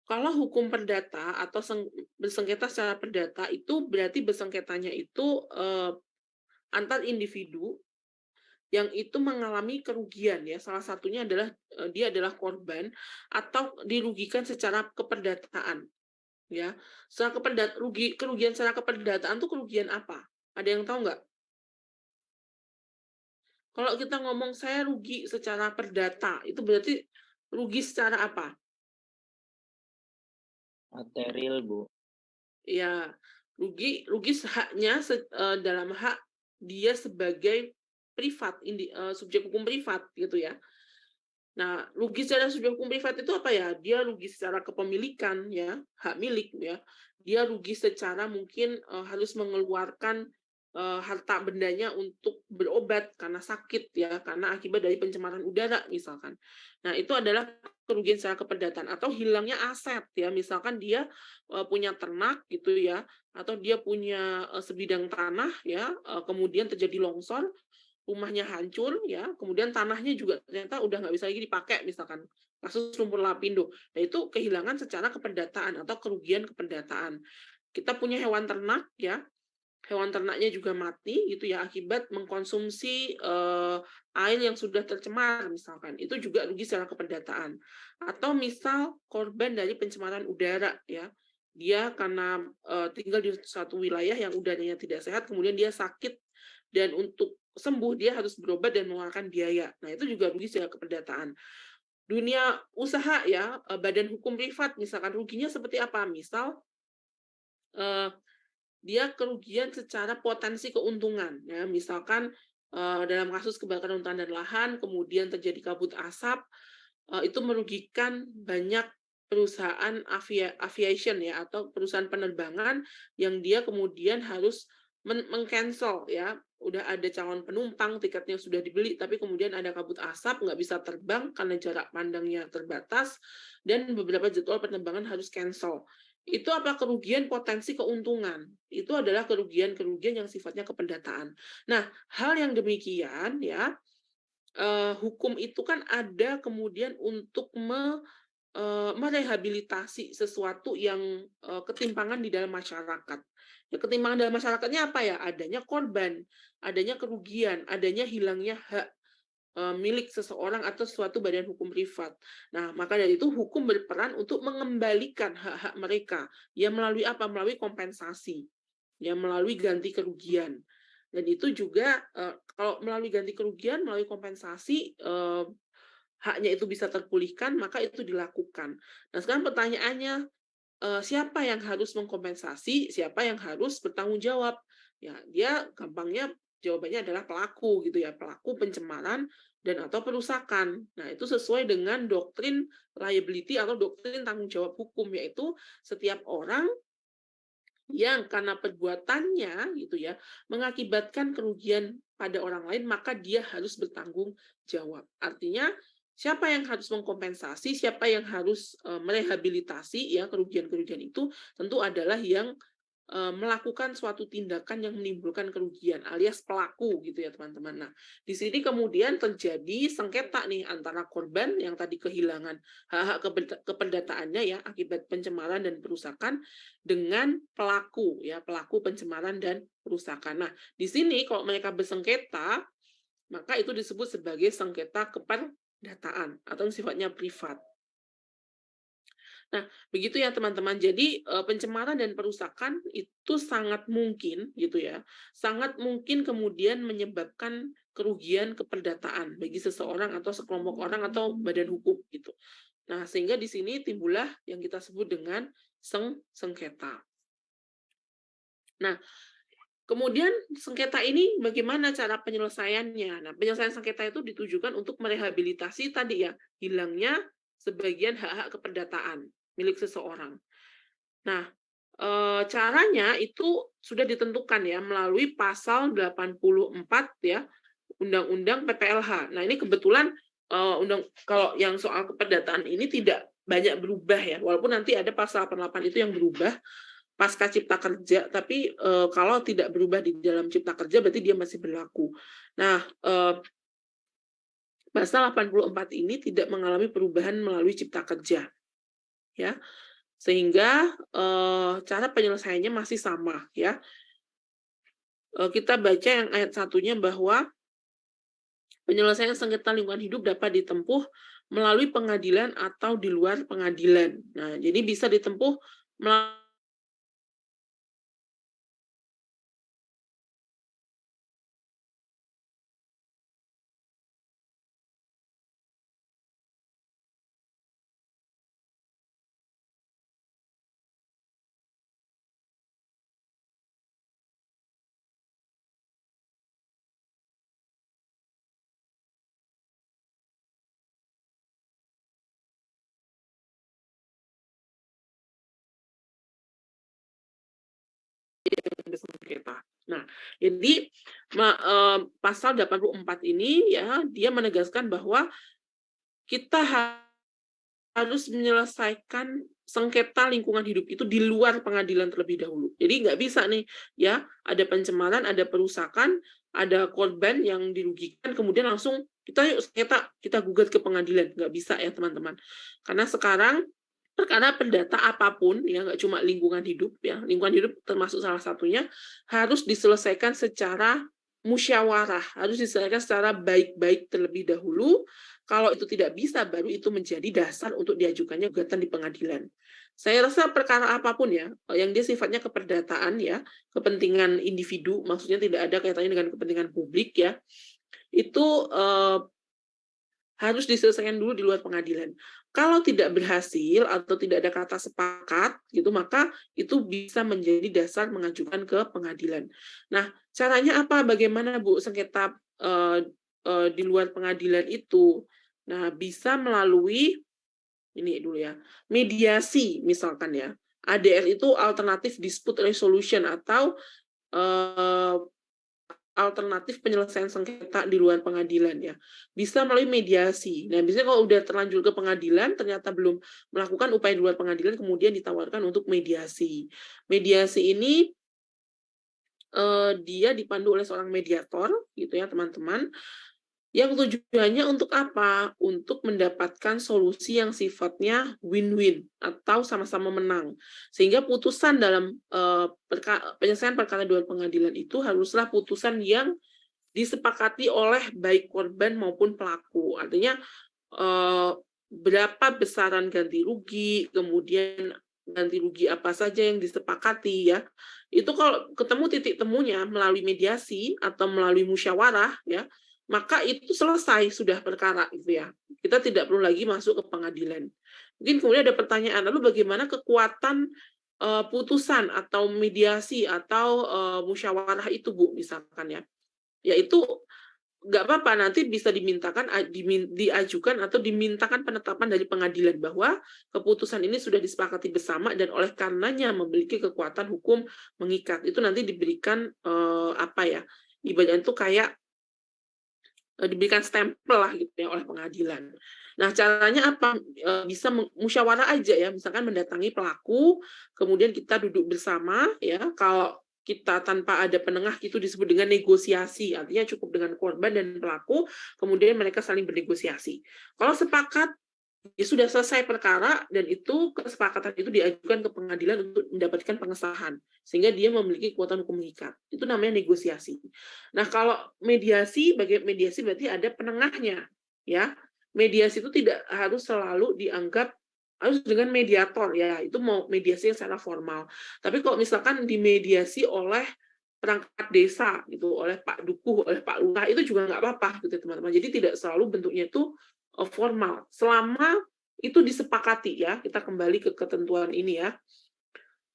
Speaker 1: kalau hukum perdata atau bersengketa secara perdata itu berarti bersengketanya itu antar individu yang itu mengalami kerugian ya. Salah satunya adalah dia adalah korban atau dirugikan secara keperdataan ya. Secara kerugian secara keperdataan itu kerugian apa? Ada yang tahu nggak? Kalau kita ngomong saya rugi secara perdata, itu berarti rugi secara apa?
Speaker 5: Material, Bu.
Speaker 1: Ya, rugi haknya dalam hak dia sebagai privat, subjek hukum privat gitu ya. Nah, rugi secara subjek hukum privat itu apa ya? Dia rugi secara kepemilikan ya, hak milik ya. Dia rugi secara mungkin harus mengeluarkan harta bendanya untuk berobat karena sakit ya, karena akibat dari pencemaran udara misalkan. Nah, itu adalah kerugian secara keperdataan atau hilangnya aset ya, misalkan dia punya ternak gitu ya, atau dia punya sebidang tanah ya, kemudian terjadi longsor, rumahnya hancur ya, kemudian tanahnya juga ternyata udah nggak bisa lagi dipakai misalkan kasus lumpur lapindo. Nah, itu kehilangan secara keperdataan atau kerugian keperdataan. Kita punya hewan ternak ya, hewan ternaknya juga mati gitu ya akibat mengkonsumsi air yang sudah tercemar misalkan, itu juga rugi secara keperdataan. Atau misal korban dari pencemaran udara ya, dia karena tinggal di suatu wilayah yang udaranya tidak sehat, kemudian dia sakit dan untuk sembuh dia harus berobat dan mengeluarkan biaya. Nah, itu juga rugi secara keperdataan. Dunia usaha ya, badan hukum privat misalkan ruginya seperti apa? Misal dia kerugian secara potensi keuntungan ya, misalkan dalam kasus kebakaran hutan dan lahan kemudian terjadi kabut asap, itu merugikan banyak perusahaan aviation ya, atau perusahaan penerbangan yang dia kemudian harus meng-cancel ya, udah ada calon penumpang, tiketnya sudah dibeli, tapi kemudian ada kabut asap, nggak bisa terbang karena jarak pandangnya terbatas, dan beberapa jadwal penerbangan harus cancel. Itu apa? Kerugian potensi keuntungan. Itu adalah kerugian-kerugian yang sifatnya kependataan. Nah, hal yang demikian ya, hukum itu kan ada kemudian untuk merehabilitasi sesuatu yang ketimpangan di dalam masyarakat. Ya, ketimpangan dalam masyarakatnya apa ya? Adanya korban, adanya kerugian, adanya hilangnya hak milik seseorang atau suatu badan hukum privat. Nah, maka dari itu hukum berperan untuk mengembalikan hak-hak mereka. Ya melalui apa? Melalui kompensasi. Ya melalui ganti kerugian. Dan itu juga kalau melalui ganti kerugian, melalui kompensasi haknya itu bisa terpulihkan, maka itu dilakukan. Nah, sekarang pertanyaannya, siapa yang harus mengkompensasi, siapa yang harus bertanggung jawab? Ya, dia gampangnya jawabannya adalah pelaku gitu ya, pelaku pencemaran dan atau perusakan. Nah, itu sesuai dengan doktrin liability atau doktrin tanggung jawab hukum, yaitu setiap orang yang karena perbuatannya gitu ya mengakibatkan kerugian pada orang lain, maka dia harus bertanggung jawab. Artinya siapa yang harus mengkompensasi, siapa yang harus merehabilitasi ya kerugian-kerugian itu tentu adalah yang melakukan suatu tindakan yang menimbulkan kerugian alias pelaku gitu ya teman-teman. Nah, di sini kemudian terjadi sengketa nih antara korban yang tadi kehilangan hak-hak keperdataannya ya akibat pencemaran dan perusakan dengan pelaku ya, pelaku pencemaran dan perusakan. Nah, di sini kalau mereka bersengketa, maka itu disebut sebagai sengketa keperdataan atau sifatnya privat. Nah, begitu ya teman-teman. Jadi pencemaran dan perusakan itu sangat mungkin gitu ya. Sangat mungkin kemudian menyebabkan kerugian keperdataan bagi seseorang atau sekelompok orang atau badan hukum gitu. Nah, sehingga di sini timbullah yang kita sebut dengan sengketa. Nah, kemudian sengketa ini bagaimana cara penyelesaiannya? Nah, penyelesaian sengketa itu ditujukan untuk merehabilitasi tadi ya, hilangnya sebagian hak-hak keperdataan milik seseorang. Nah, caranya itu sudah ditentukan ya melalui pasal 84 ya Undang-Undang PPLH. Nah, ini kebetulan kalau yang soal keperdataan ini tidak banyak berubah ya, walaupun nanti ada pasal 88 itu yang berubah pasca cipta kerja, tapi kalau tidak berubah di dalam cipta kerja berarti dia masih berlaku. Nah, pasal 84 ini tidak mengalami perubahan melalui cipta kerja. Ya. Sehingga cara penyelesaiannya masih sama ya. Kita baca yang ayat 1-nya bahwa penyelesaian sengketa lingkungan hidup dapat ditempuh melalui pengadilan atau di luar pengadilan. Nah, jadi bisa ditempuh melalui sengketa. Nah, jadi pasal 84 ini ya dia menegaskan bahwa kita harus menyelesaikan sengketa lingkungan hidup itu di luar pengadilan terlebih dahulu. Jadi nggak bisa nih ya ada pencemaran, ada perusakan, ada korban yang dirugikan, kemudian langsung kita yuk sengketa, kita gugat ke pengadilan. Nggak bisa ya teman-teman. Karena sekarang perkara perdata apapun ya nggak cuma lingkungan hidup ya, lingkungan hidup termasuk salah satunya harus diselesaikan secara musyawarah, harus diselesaikan secara baik-baik terlebih dahulu. Kalau itu tidak bisa, baru itu menjadi dasar untuk diajukannya gugatan di pengadilan. Saya rasa perkara apapun ya, yang dia sifatnya keperdataan ya, kepentingan individu, maksudnya tidak ada kaitannya dengan kepentingan publik ya, itu harus diselesaikan dulu di luar pengadilan. Kalau tidak berhasil atau tidak ada kata sepakat gitu, maka itu bisa menjadi dasar mengajukan ke pengadilan. Nah, caranya apa? Bagaimana Bu sengketa di luar pengadilan itu? Nah, bisa melalui ini dulu ya, mediasi misalkan ya. ADR itu alternative dispute resolution atau alternatif penyelesaian sengketa di luar pengadilan ya. Bisa melalui mediasi. Nah, biasanya kalau udah terlanjur ke pengadilan ternyata belum melakukan upaya di luar pengadilan kemudian ditawarkan untuk mediasi. Mediasi ini dia dipandu oleh seorang mediator gitu ya, teman-teman. Yang tujuannya untuk apa? Untuk mendapatkan solusi yang sifatnya win-win atau sama-sama menang. Sehingga putusan dalam penyelesaian perkara di luar pengadilan itu haruslah putusan yang disepakati oleh baik korban maupun pelaku. Artinya berapa besaran ganti rugi, kemudian ganti rugi apa saja yang disepakati ya. Itu kalau ketemu titik temunya melalui mediasi atau melalui musyawarah ya, maka itu selesai sudah perkara gitu ya. Kita tidak perlu lagi masuk ke pengadilan. Mungkin kemudian ada pertanyaan, lalu bagaimana kekuatan putusan atau mediasi atau musyawarah itu Bu misalkan ya. Yaitu nggak apa-apa nanti bisa diajukan atau dimintakan penetapan dari pengadilan bahwa keputusan ini sudah disepakati bersama dan oleh karenanya memiliki kekuatan hukum mengikat. Itu nanti diberikan ibaratnya itu kayak diberikan stempel lah gitu ya oleh pengadilan. Nah, caranya apa? Bisa musyawarah aja ya, misalkan mendatangi pelaku, kemudian kita duduk bersama ya. Kalau kita tanpa ada penengah itu disebut dengan negosiasi, artinya cukup dengan korban dan pelaku, kemudian mereka saling bernegosiasi. Kalau sepakat, ya sudah selesai perkara, dan itu kesepakatan itu diajukan ke pengadilan untuk mendapatkan pengesahan, sehingga dia memiliki kekuatan hukum mengikat. Itu namanya negosiasi. Nah, kalau mediasi, bagi mediasi berarti ada penengahnya, ya. Mediasi itu tidak harus selalu dianggap harus dengan mediator ya, itu mau mediasi yang secara formal. Tapi kalau misalkan dimediasi oleh perangkat desa gitu, oleh Pak Dukuh, oleh Pak Lurah, itu juga nggak apa-apa gitu teman-teman. Jadi tidak selalu bentuknya itu formal. Selama itu disepakati ya, kita kembali ke ketentuan ini ya,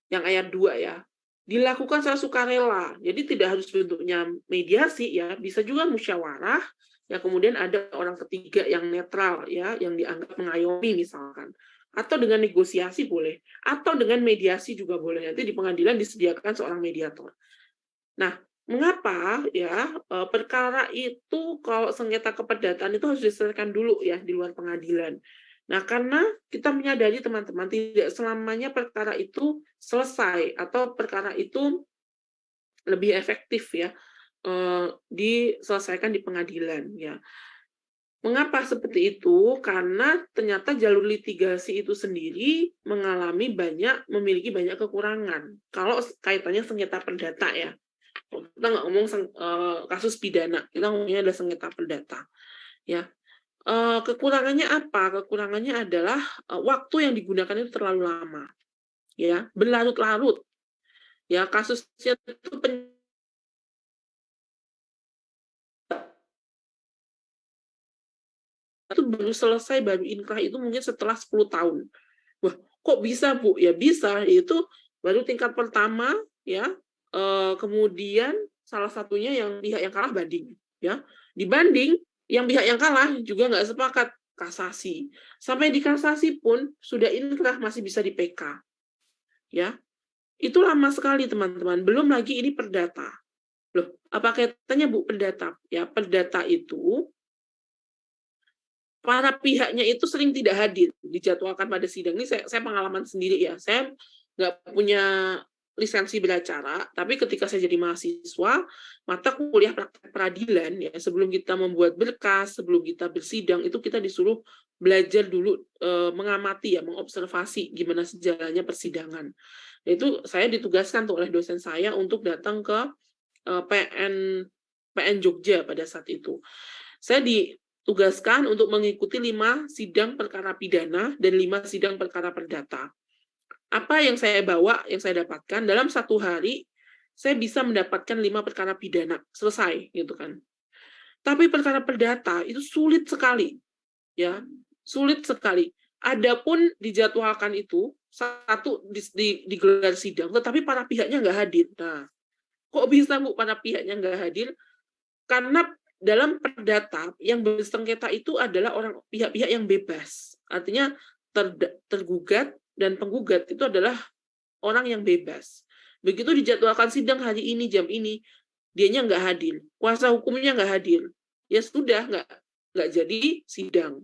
Speaker 1: yang ayat 2 ya. Dilakukan secara sukarela. Jadi tidak harus bentuknya mediasi ya, bisa juga musyawarah, ya kemudian ada orang ketiga yang netral ya, yang dianggap mengayomi misalkan. Atau dengan negosiasi boleh, atau dengan mediasi juga boleh. Nanti di pengadilan disediakan seorang mediator. Nah, mengapa ya perkara itu kalau sengketa keperdataan itu harus diselesaikan dulu ya di luar pengadilan. Nah, karena kita menyadari teman-teman tidak selamanya perkara itu selesai atau perkara itu lebih efektif ya diselesaikan di pengadilan ya. Mengapa seperti itu? Karena ternyata jalur litigasi itu sendiri memiliki banyak kekurangan. Kalau kaitannya sengketa perdata ya, kita nggak ngomong kasus pidana, kita ngomongnya ada sengketa perdata. Ya, kekurangannya apa? Kekurangannya adalah waktu yang digunakan itu terlalu lama, ya, berlarut-larut. Ya, kasusnya itu baru selesai, baru inkrah itu mungkin setelah 10 tahun. Wah, kok bisa Bu? Ya bisa, itu baru tingkat pertama ya. Kemudian salah satunya yang pihak yang kalah banding ya. Dibanding yang pihak yang kalah juga nggak sepakat, kasasi. Sampai di kasasi pun sudah inkrah masih bisa di PK. Ya. Itu lama sekali teman-teman. Belum lagi ini perdata. Loh, apa kaitannya Bu perdata? Ya, perdata itu para pihaknya itu sering tidak hadir dijadwalkan pada sidang. Ini saya pengalaman sendiri ya. Saya nggak punya lisensi beracara, tapi ketika saya jadi mahasiswa, mata kuliah praktek peradilan ya, sebelum kita membuat berkas, sebelum kita bersidang, itu kita disuruh belajar dulu mengamati ya, mengobservasi gimana sejalannya persidangan. Nah, itu saya ditugaskan tuh oleh dosen saya untuk datang ke PN Jogja pada saat itu. Saya ditugaskan untuk mengikuti 5 sidang perkara pidana dan 5 sidang perkara perdata. Apa yang saya bawa, yang saya dapatkan, dalam 1 hari, saya bisa mendapatkan 5 perkara pidana, selesai, gitu kan. Tapi perkara perdata itu sulit sekali, ya, sulit sekali. Adapun dijadwalkan itu, satu digelar sidang, tetapi para pihaknya nggak hadir. Nah, kok bisa Bu para pihaknya nggak hadir? Karena dalam perdata yang bersengketa itu adalah pihak-pihak yang bebas. Artinya tergugat dan penggugat itu adalah orang yang bebas. Begitu dijadwalkan sidang hari ini jam ini, dianya nggak hadir, kuasa hukumnya nggak hadir, ya sudah nggak jadi sidang.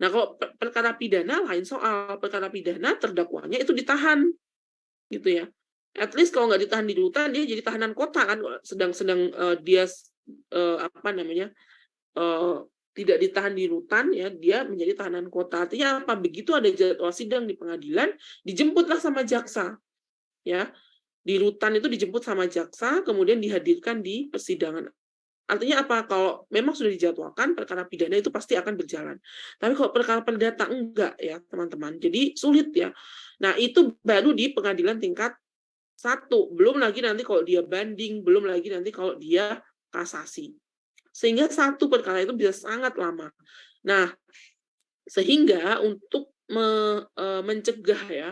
Speaker 1: Nah, kalau perkara pidana lain soal. Perkara pidana terdakwanya itu ditahan, gitu ya. At least kalau nggak ditahan di rutan, dia jadi tahanan kota kan, sedang dia tidak ditahan di rutan, ya dia menjadi tahanan kota. Artinya apa? Begitu ada jadwal sidang di pengadilan, dijemputlah sama jaksa, ya. Di rutan itu dijemput sama jaksa, kemudian dihadirkan di persidangan. Artinya apa? Kalau memang sudah dijadwalkan, perkara pidana itu pasti akan berjalan. Tapi kalau perkara perdata enggak ya, teman-teman. Jadi sulit ya. Nah, itu baru di pengadilan tingkat 1. Belum lagi nanti kalau dia banding, belum lagi nanti kalau dia kasasi. Sehingga satu perkara itu bisa sangat lama. Nah, sehingga untuk mencegah ya,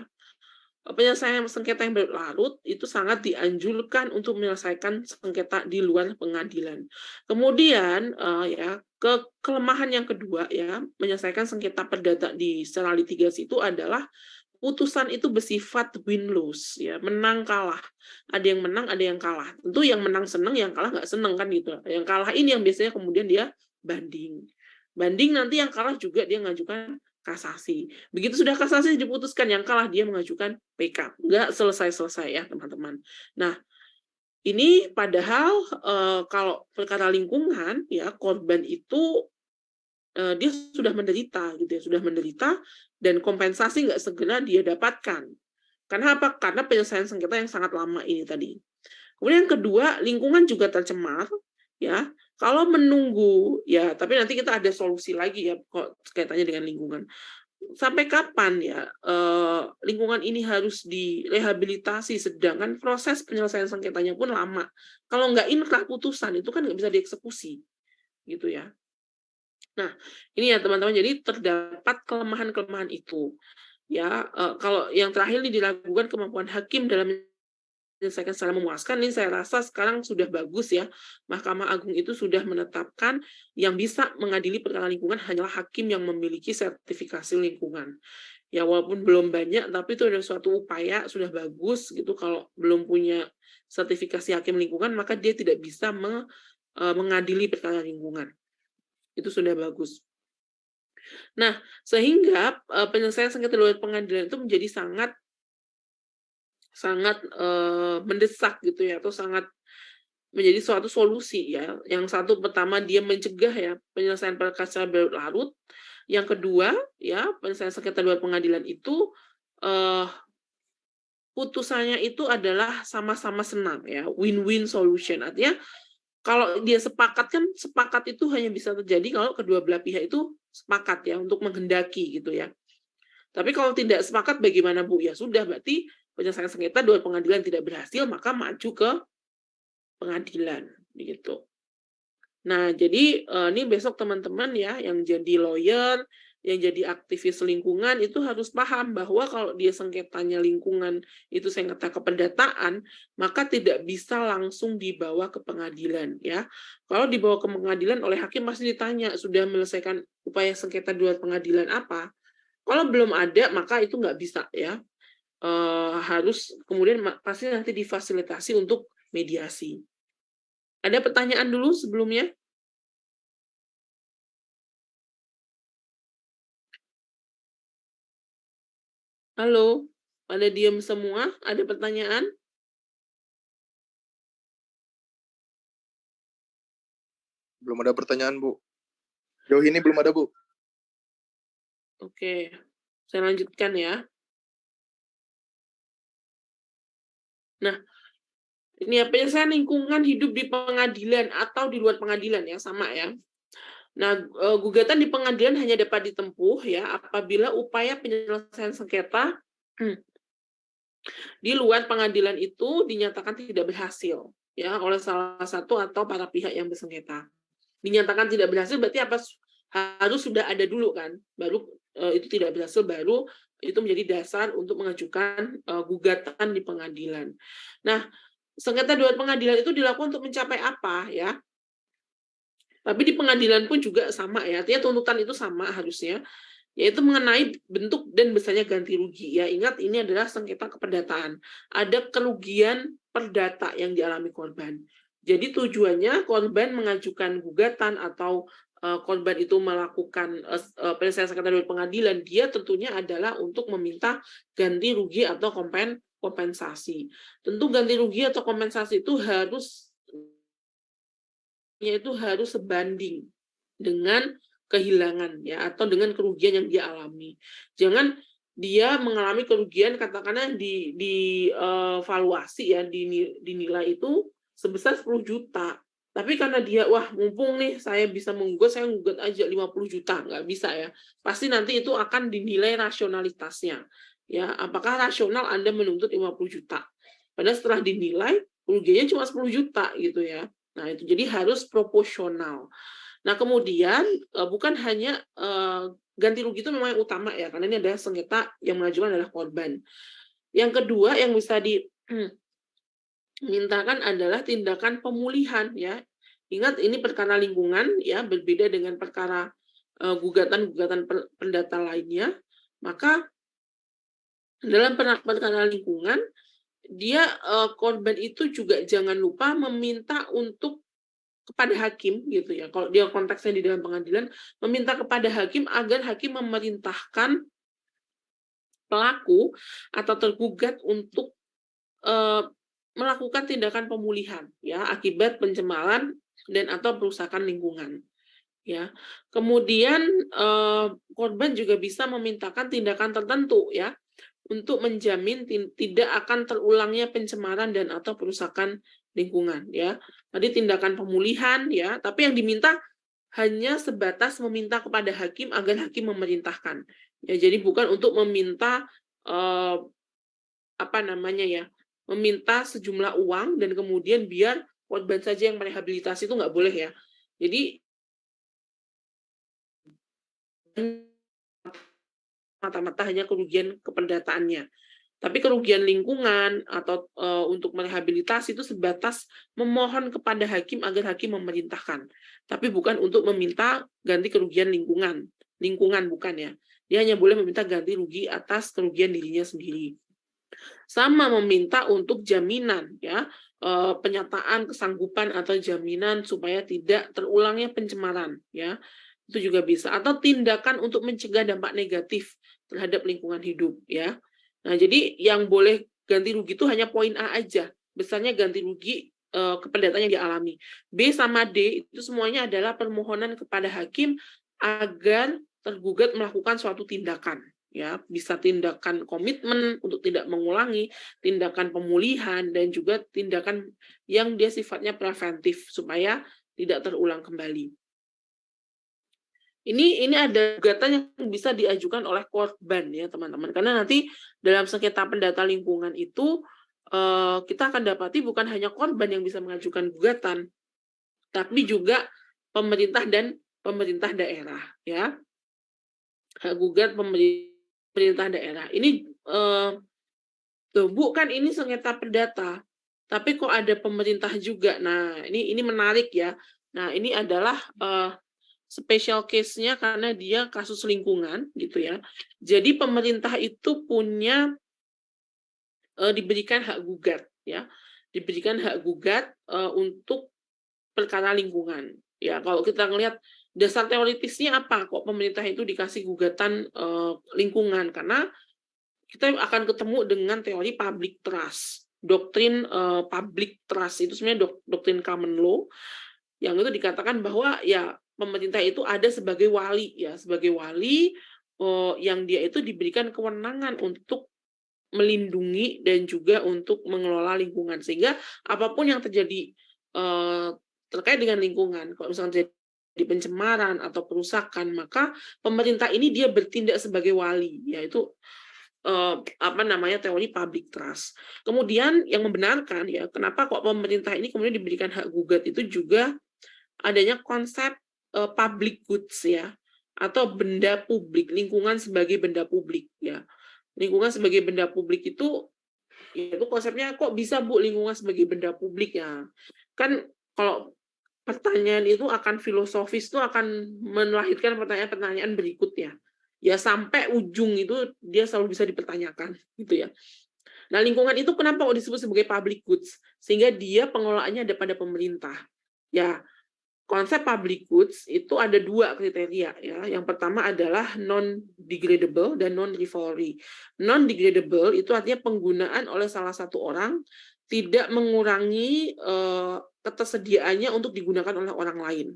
Speaker 1: penyelesaian sengketa yang berlarut itu sangat dianjurkan untuk menyelesaikan sengketa di luar pengadilan. Kemudian ya kelemahan yang kedua ya menyelesaikan sengketa perdata di secara litigasi itu adalah putusan itu bersifat win-lose ya, menang kalah. Ada yang menang, ada yang kalah. Tentu yang menang seneng, yang kalah nggak seneng kan gitu. Yang kalah ini yang biasanya kemudian dia banding. Banding nanti yang kalah juga dia mengajukan kasasi. Begitu sudah kasasi diputuskan, yang kalah dia mengajukan PK. Nggak selesai-selesai ya, teman-teman. Nah, ini padahal kalau perkara lingkungan, ya korban itu dia sudah menderita, gitu ya, sudah menderita, dan kompensasi nggak segera dia dapatkan. Karena apa? Karena penyelesaian sengketa yang sangat lama ini tadi. Kemudian yang kedua, lingkungan juga tercemar, ya. Kalau menunggu, ya, tapi nanti kita ada solusi lagi ya, kok kaitannya dengan lingkungan. Sampai kapan ya lingkungan ini harus direhabilitasi, sedangkan proses penyelesaian sengketanya pun lama. Kalau nggak inkrah putusan, itu kan nggak bisa dieksekusi, gitu ya. Nah, ini ya teman-teman, jadi terdapat kelemahan-kelemahan itu. Ya, kalau yang terakhir ini diragukan kemampuan hakim dalam menyelesaikan secara memuaskan, ini saya rasa sekarang sudah bagus ya. Mahkamah Agung itu sudah menetapkan yang bisa mengadili perkara lingkungan hanyalah hakim yang memiliki sertifikasi lingkungan. Ya walaupun belum banyak, tapi itu ada suatu upaya, sudah bagus gitu. Kalau belum punya sertifikasi hakim lingkungan, maka dia tidak bisa mengadili perkara lingkungan. Itu sudah bagus. Nah, sehingga penyelesaian sengketa luar pengadilan itu menjadi sangat mendesak gitu ya, atau sangat menjadi suatu solusi ya. Yang satu pertama dia mencegah ya penyelesaian perkara secara berlarut. Yang kedua ya penyelesaian sengketa luar pengadilan itu putusannya itu adalah sama-sama senang ya, win-win solution. Artinya kalau dia sepakat kan, sepakat itu hanya bisa terjadi kalau kedua belah pihak itu sepakat ya untuk menghendaki gitu ya. Tapi kalau tidak sepakat bagaimana Bu? Ya sudah, berarti penyelesaian sengketa luar pengadilan tidak berhasil, maka maju ke pengadilan begitu. Nah, jadi ini besok teman-teman ya yang jadi lawyer, yang jadi aktivis lingkungan itu harus paham bahwa kalau dia sengketanya lingkungan itu sengketa keperdataan, maka tidak bisa langsung dibawa ke pengadilan ya. Kalau dibawa ke pengadilan oleh hakim pasti ditanya sudah menyelesaikan upaya sengketa di luar pengadilan apa. Kalau belum ada maka itu nggak bisa ya. Harus kemudian pasti nanti difasilitasi untuk mediasi. Ada pertanyaan dulu sebelumnya? Halo, pada diam semua? Ada pertanyaan?
Speaker 4: Belum ada pertanyaan, Bu. Jauh ini belum ada, Bu.
Speaker 1: Oke, saya lanjutkan ya. Nah, ini ya penyelesaian lingkungan hidup di pengadilan atau di luar pengadilan ya, sama ya. Nah, gugatan di pengadilan hanya dapat ditempuh ya apabila upaya penyelesaian sengketa di luar pengadilan itu dinyatakan tidak berhasil ya oleh salah satu atau para pihak yang bersengketa. Dinyatakan tidak berhasil berarti apa? Harus sudah ada dulu kan, baru itu tidak berhasil, baru itu menjadi dasar untuk mengajukan gugatan di pengadilan. Nah, sengketa di luar pengadilan itu dilakukan untuk mencapai apa ya? Tapi di pengadilan pun juga sama ya, artinya tuntutan itu sama harusnya, yaitu mengenai bentuk dan besarnya ganti rugi. Ya, ingat ini adalah sengketa keperdataan. Ada kerugian perdata yang dialami korban. Jadi tujuannya korban mengajukan gugatan atau korban itu melakukan penyelesaian sengketa di pengadilan, dia tentunya adalah untuk meminta ganti rugi atau kompensasi. Tentu ganti rugi atau kompensasi itu harus sebanding dengan kehilangan ya, atau dengan kerugian yang dia alami. Jangan dia mengalami kerugian katakanlah di valuasi ya, dinilai itu sebesar 10 juta. Tapi karena dia, wah mumpung nih saya bisa menggugat, saya menggugat aja 50 juta, nggak bisa ya. Pasti nanti itu akan dinilai rasionalitasnya. Ya, apakah rasional Anda menuntut 50 juta? Padahal setelah dinilai, kerugiannya cuma 10 juta gitu ya. Nah, itu jadi harus proporsional. Nah, kemudian bukan hanya ganti rugi itu memang yang utama ya, karena ini adalah sengketa yang mengajukan adalah korban. Yang kedua yang bisa dimintakan adalah tindakan pemulihan ya. Ingat ini perkara lingkungan ya, berbeda dengan perkara gugatan-gugatan perdata lainnya. Maka dalam perkara lingkungan dia korban itu juga jangan lupa meminta untuk kepada hakim gitu ya. Kalau dia konteksnya di dalam pengadilan, meminta kepada hakim agar hakim memerintahkan pelaku atau tergugat untuk melakukan tindakan pemulihan ya akibat pencemaran dan atau perusakan lingkungan. Ya. Kemudian korban juga bisa memintakan tindakan tertentu ya untuk menjamin tidak akan terulangnya pencemaran dan atau perusakan lingkungan ya. Tadi tindakan pemulihan ya, tapi yang diminta hanya sebatas meminta kepada hakim agar hakim memerintahkan. Ya, jadi bukan untuk meminta meminta sejumlah uang dan kemudian biar korban saja yang merehabilitasi, itu nggak boleh ya. Jadi mata-mata hanya kerugian keperdataannya. Tapi kerugian lingkungan atau untuk merehabilitasi itu sebatas memohon kepada hakim agar hakim memerintahkan. Tapi bukan untuk meminta ganti kerugian lingkungan. Lingkungan bukan ya. Dia hanya boleh meminta ganti rugi atas kerugian dirinya sendiri. Sama meminta untuk jaminan ya, penyataan kesanggupan atau jaminan supaya tidak terulangnya pencemaran ya. Itu juga bisa, atau tindakan untuk mencegah dampak negatif terhadap lingkungan hidup ya. Nah, jadi yang boleh ganti rugi itu hanya poin A aja, besarnya ganti rugi keperdataannya yang dialami. B sama D itu semuanya adalah permohonan kepada hakim agar tergugat melakukan suatu tindakan ya, bisa tindakan komitmen untuk tidak mengulangi, tindakan pemulihan, dan juga tindakan yang dia sifatnya preventif supaya tidak terulang kembali. Ini ada gugatan yang bisa diajukan oleh korban ya teman-teman, karena nanti dalam sengketa pendata lingkungan itu kita akan dapati bukan hanya korban yang bisa mengajukan gugatan, tapi juga pemerintah dan pemerintah daerah ya. Hak gugat pemerintah daerah. Ini bukan ini sengketa perdata, tapi kok ada pemerintah juga. Nah, ini menarik ya. Nah, ini adalah special case-nya karena dia kasus lingkungan gitu ya. Jadi pemerintah itu punya diberikan hak gugat ya. Diberikan hak gugat untuk perkara lingkungan. Ya, kalau kita ngelihat dasar teoritisnya apa kok pemerintah itu dikasih gugatan lingkungan, karena kita akan ketemu dengan teori public trust. Doktrin public trust itu sebenarnya doktrin common law yang itu dikatakan bahwa ya pemerintah itu ada sebagai wali ya, sebagai wali yang dia itu diberikan kewenangan untuk melindungi dan juga untuk mengelola lingkungan, sehingga apapun yang terjadi terkait dengan lingkungan, kalau misalnya terjadi pencemaran atau perusakan, maka pemerintah ini dia bertindak sebagai wali, yaitu teori public trust. Kemudian yang membenarkan ya kenapa kok pemerintah ini kemudian diberikan hak gugat itu juga adanya konsep public goods ya, atau benda publik, lingkungan sebagai benda publik ya. Lingkungan sebagai benda publik itu konsepnya kok bisa Bu lingkungan sebagai benda publik ya. Kan kalau pertanyaan itu akan filosofis, itu akan melahirkan pertanyaan-pertanyaan berikutnya. Ya sampai ujung itu dia selalu bisa dipertanyakan gitu ya. Nah, lingkungan itu kenapa kok disebut sebagai public goods? Sehingga dia pengelolaannya ada pada pemerintah. Ya, konsep public goods itu ada 2 kriteria ya. Yang pertama adalah non-degradable dan non-rivalry. Non-degradable itu artinya penggunaan oleh salah satu orang tidak mengurangi ketersediaannya untuk digunakan oleh orang lain.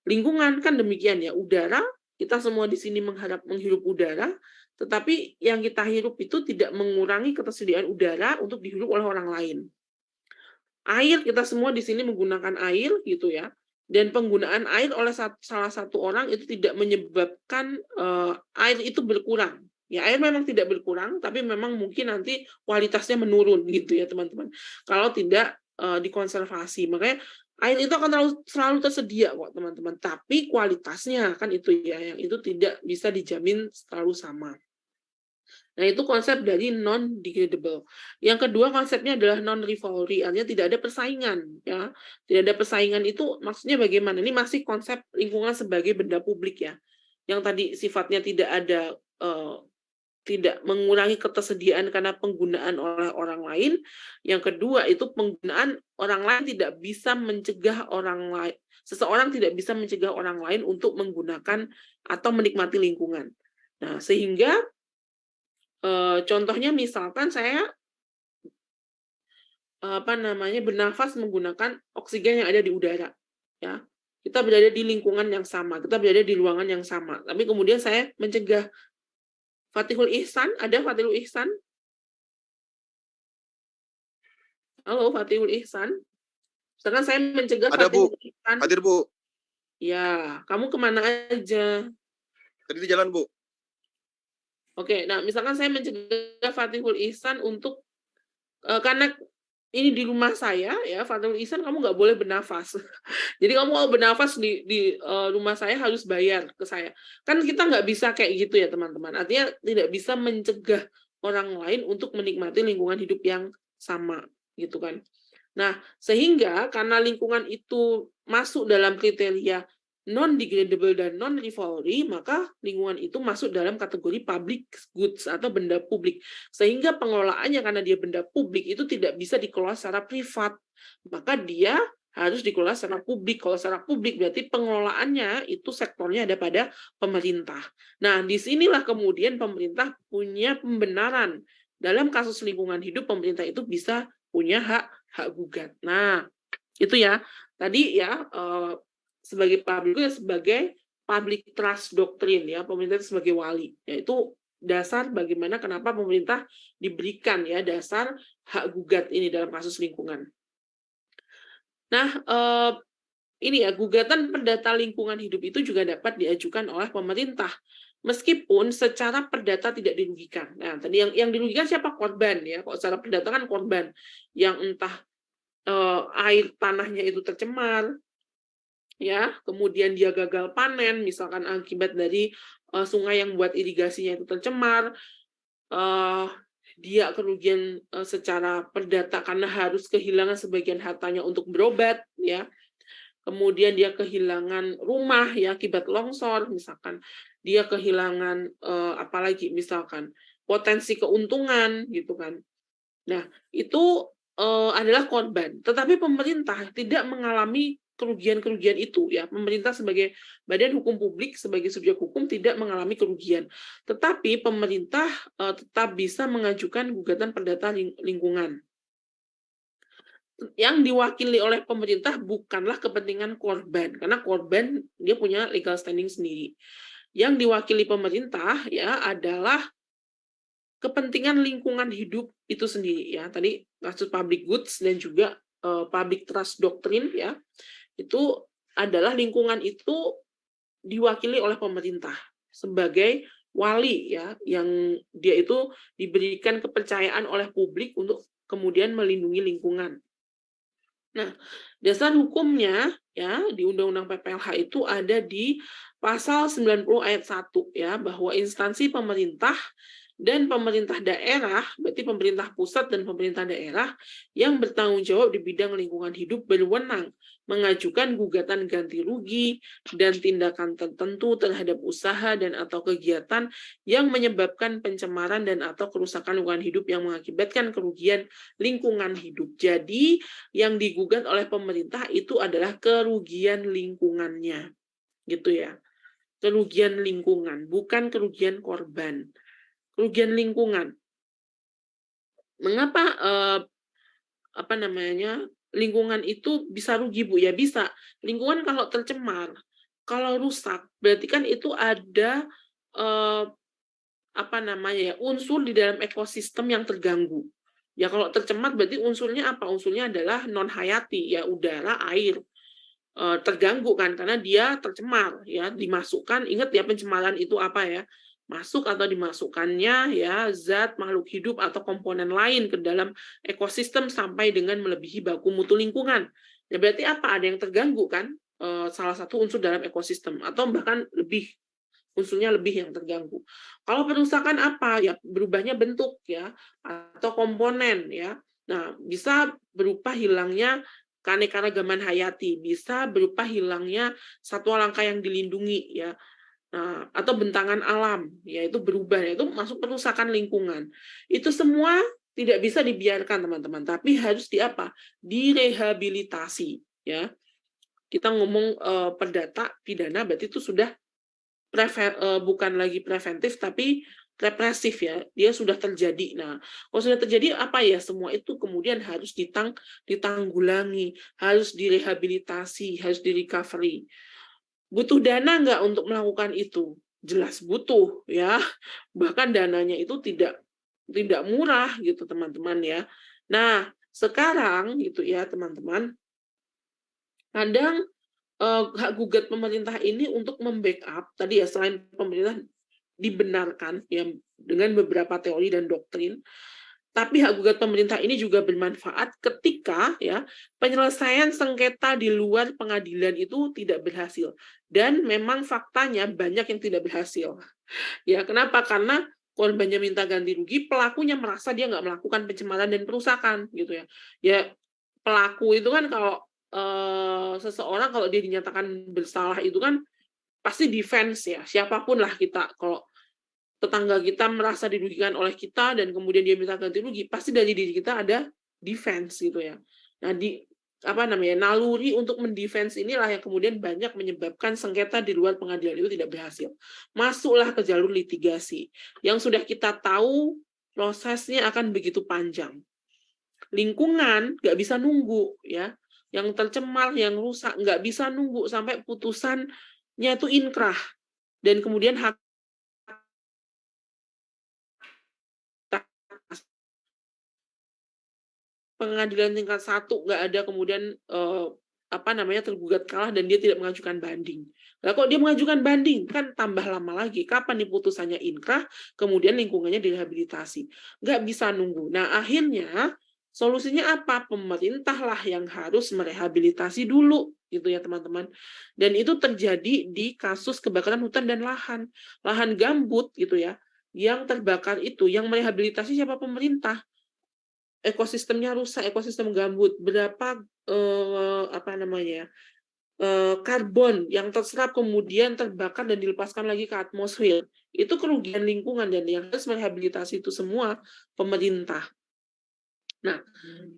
Speaker 1: Lingkungan kan demikian ya, udara kita semua di sini menghirup udara, tetapi yang kita hirup itu tidak mengurangi ketersediaan udara untuk dihirup oleh orang lain. Air, kita semua di sini menggunakan air gitu ya. Dan penggunaan air oleh salah satu orang itu tidak menyebabkan air itu berkurang. Ya, air memang tidak berkurang, tapi memang mungkin nanti kualitasnya menurun gitu ya teman-teman. Kalau tidak dikonservasi, makanya air itu akan selalu tersedia kok teman-teman. Tapi kualitasnya kan itu ya, yang itu tidak bisa dijamin selalu sama. Nah, itu konsep dari non-degradable. Yang kedua konsepnya adalah non-rivalry, artinya tidak ada persaingan. Ya. Tidak ada persaingan itu maksudnya bagaimana? Ini masih konsep lingkungan sebagai benda publik ya. Yang tadi sifatnya tidak mengurangi ketersediaan karena penggunaan oleh orang lain. Yang kedua itu penggunaan orang lain tidak bisa mencegah orang lain. Seseorang tidak bisa mencegah orang lain untuk menggunakan atau menikmati lingkungan. Nah, sehingga contohnya misalkan saya bernafas menggunakan oksigen yang ada di udara, ya. Kita berada di lingkungan yang sama, kita berada di ruangan yang sama. Tapi kemudian saya mencegah. Fatihul Ihsan, ada Fatihul Ihsan? Halo, Fatihul Ihsan. Misalkan saya mencegah
Speaker 4: Ada, Bu.
Speaker 1: Fatihul Ihsan.
Speaker 4: Hadir, Bu.
Speaker 1: Ya, kamu kemana aja?
Speaker 4: Tadi di jalan, Bu.
Speaker 1: Oke, nah misalkan saya mencegah Fatihul Ihsan untuk karena ini di rumah saya ya, Fatihul Ihsan kamu nggak boleh bernafas. Jadi kamu kalau bernafas di rumah saya harus bayar ke saya. Kan kita nggak bisa kayak gitu ya teman-teman. Artinya tidak bisa mencegah orang lain untuk menikmati lingkungan hidup yang sama gitu kan. Nah, sehingga karena lingkungan itu masuk dalam kriteria non-degradable dan non-rivalry, maka lingkungan itu masuk dalam kategori public goods atau benda publik. Sehingga pengelolaannya karena dia benda publik itu tidak bisa dikelola secara privat. Maka dia harus dikelola secara publik. Kalau secara publik berarti pengelolaannya itu sektornya ada pada pemerintah. Nah, disinilah kemudian pemerintah punya pembenaran. Dalam kasus lingkungan hidup, pemerintah itu bisa punya hak gugat. Nah, itu ya. Tadi ya, sebagai public trust doctrine ya, pemerintah sebagai wali, yaitu dasar bagaimana kenapa pemerintah diberikan ya dasar hak gugat ini dalam kasus lingkungan. Nah, ini ya, gugatan perdata lingkungan hidup itu juga dapat diajukan oleh pemerintah meskipun secara perdata tidak dirugikan. Nah, tadi yang dirugikan siapa? Korban ya. Kalau secara perdata kan korban yang entah air tanahnya itu tercemar, ya, kemudian dia gagal panen, misalkan akibat dari sungai yang buat irigasinya itu tercemar, dia kerugian secara perdata karena harus kehilangan sebagian hartanya untuk berobat, ya. Kemudian dia kehilangan rumah ya akibat longsor, misalkan dia kehilangan apalagi misalkan potensi keuntungan gitu kan. Nah, itu adalah korban. Tetapi pemerintah tidak mengalami kerugian-kerugian itu ya. Pemerintah sebagai badan hukum publik, sebagai subjek hukum tidak mengalami kerugian. Tetapi pemerintah tetap bisa mengajukan gugatan perdata lingkungan. Yang diwakili oleh pemerintah bukanlah kepentingan korban, karena korban dia punya legal standing sendiri. Yang diwakili pemerintah ya adalah kepentingan lingkungan hidup itu sendiri ya. Tadi kasus public goods dan juga public trust doctrine ya. Itu adalah lingkungan itu diwakili oleh pemerintah sebagai wali ya, yang dia itu diberikan kepercayaan oleh publik untuk kemudian melindungi lingkungan. Nah, dasar hukumnya ya di Undang-Undang PPLH itu ada di pasal 90 ayat 1 ya, bahwa instansi pemerintah dan pemerintah daerah, berarti pemerintah pusat dan pemerintah daerah yang bertanggung jawab di bidang lingkungan hidup berwenang mengajukan gugatan ganti rugi dan tindakan tertentu terhadap usaha dan atau kegiatan yang menyebabkan pencemaran dan atau kerusakan lingkungan hidup yang mengakibatkan kerugian lingkungan hidup. Jadi, yang digugat oleh pemerintah itu adalah kerugian lingkungannya. Gitu ya. Kerugian lingkungan, bukan kerugian korban. Kerugian lingkungan. Mengapa lingkungan itu bisa rugi, Bu? Ya bisa. Lingkungan kalau tercemar, Kalau rusak berarti kan itu ada unsur di dalam ekosistem yang terganggu. Ya kalau tercemar berarti unsurnya apa? Unsurnya adalah non hayati, ya udara, air. Terganggu kan karena dia tercemar ya, dimasukkan, ingat ya pencemaran itu apa ya? Masuk atau dimasukkannya ya zat makhluk hidup atau komponen lain ke dalam ekosistem sampai dengan melebihi baku mutu lingkungan. Ya berarti apa? Ada yang terganggu kan? Salah satu unsur dalam ekosistem atau bahkan lebih unsurnya lebih yang terganggu. Kalau perusakan apa? Ya berubahnya bentuk ya atau komponen ya. Nah, bisa berupa hilangnya keanekaragaman hayati, bisa berupa hilangnya satwa langka yang dilindungi ya. Nah, atau bentangan alam, yaitu berubah, itu masuk perusakan lingkungan. Itu semua tidak bisa dibiarkan teman-teman, tapi harus direhabilitasi ya. Kita ngomong perdata pidana berarti itu sudah bukan lagi preventif tapi represif ya, dia sudah terjadi. Nah, kalau sudah terjadi apa ya, semua itu kemudian harus ditanggulangi, harus direhabilitasi, harus di-recovery. Butuh dana nggak untuk melakukan itu? Jelas butuh ya, bahkan dananya itu tidak murah gitu teman-teman ya. Nah, sekarang gitu ya teman-teman, kadang hak gugat pemerintah ini untuk membackup tadi ya, selain pemerintah dibenarkan ya dengan beberapa teori dan doktrin, tapi hak gugat pemerintah ini juga bermanfaat ketika ya penyelesaian sengketa di luar pengadilan itu tidak berhasil, dan memang faktanya banyak yang tidak berhasil. Ya kenapa? Karena korbannya minta ganti rugi, pelakunya merasa dia nggak melakukan pencemaran dan perusakan gitu ya. Ya pelaku itu kan kalau seseorang kalau dia dinyatakan bersalah itu kan pasti defense ya, siapapun lah kita, kalau tetangga kita merasa dirugikan oleh kita dan kemudian dia minta ganti rugi, pasti dari diri kita ada defense gitu ya. Nah, naluri untuk mendefense inilah yang kemudian banyak menyebabkan sengketa di luar pengadilan itu tidak berhasil. Masuklah ke jalur litigasi yang sudah kita tahu prosesnya akan begitu panjang. Lingkungan nggak bisa nunggu ya, yang tercemar, yang rusak nggak bisa nunggu sampai putusannya itu inkrah dan kemudian hak pengadilan tingkat 1 nggak ada kemudian tergugat kalah dan dia tidak mengajukan banding. Nah, kok dia mengajukan banding kan tambah lama lagi. Kapan nih putusannya inkrah, kemudian lingkungannya direhabilitasi. Nggak bisa nunggu. Nah, akhirnya solusinya apa? Pemerintahlah yang harus merehabilitasi dulu gitu ya teman-teman. Dan itu terjadi di kasus kebakaran hutan dan lahan. Lahan gambut gitu ya. Yang terbakar itu yang merehabilitasi siapa? Pemerintah. Ekosistemnya rusak, ekosistem gambut, berapa karbon yang terserap kemudian terbakar dan dilepaskan lagi ke atmosfer, itu kerugian lingkungan dan yang harus merehabilitasi itu semua pemerintah. Nah,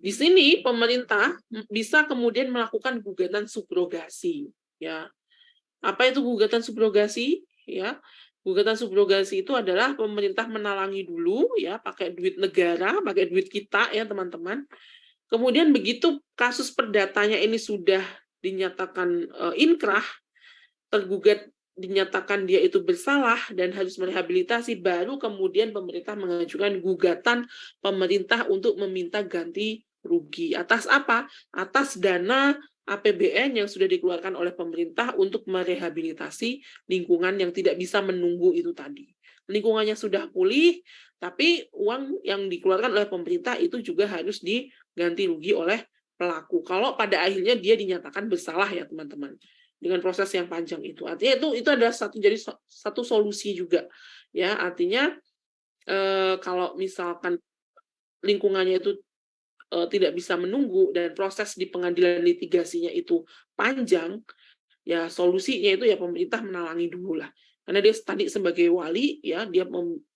Speaker 1: di sini pemerintah bisa kemudian melakukan gugatan subrogasi ya. Apa itu gugatan subrogasi ya? Gugatan subrogasi itu adalah pemerintah menalangi dulu ya, pakai duit negara, pakai duit kita ya teman-teman. Kemudian begitu kasus perdatanya ini sudah dinyatakan inkrah, tergugat dinyatakan dia itu bersalah dan harus merehabilitasi, baru kemudian pemerintah mengajukan gugatan pemerintah untuk meminta ganti rugi. Atas apa? Atas dana APBN yang sudah dikeluarkan oleh pemerintah untuk merehabilitasi lingkungan yang tidak bisa menunggu itu tadi. Lingkungannya sudah pulih, tapi uang yang dikeluarkan oleh pemerintah itu juga harus diganti rugi oleh pelaku. Kalau pada akhirnya dia dinyatakan bersalah ya teman-teman, dengan proses yang panjang itu. Artinya itu adalah satu solusi juga ya. Artinya kalau misalkan lingkungannya itu tidak bisa menunggu dan proses di pengadilan litigasinya itu panjang, ya solusinya itu ya pemerintah menalangi dulu lah. Karena dia tadi sebagai wali ya, dia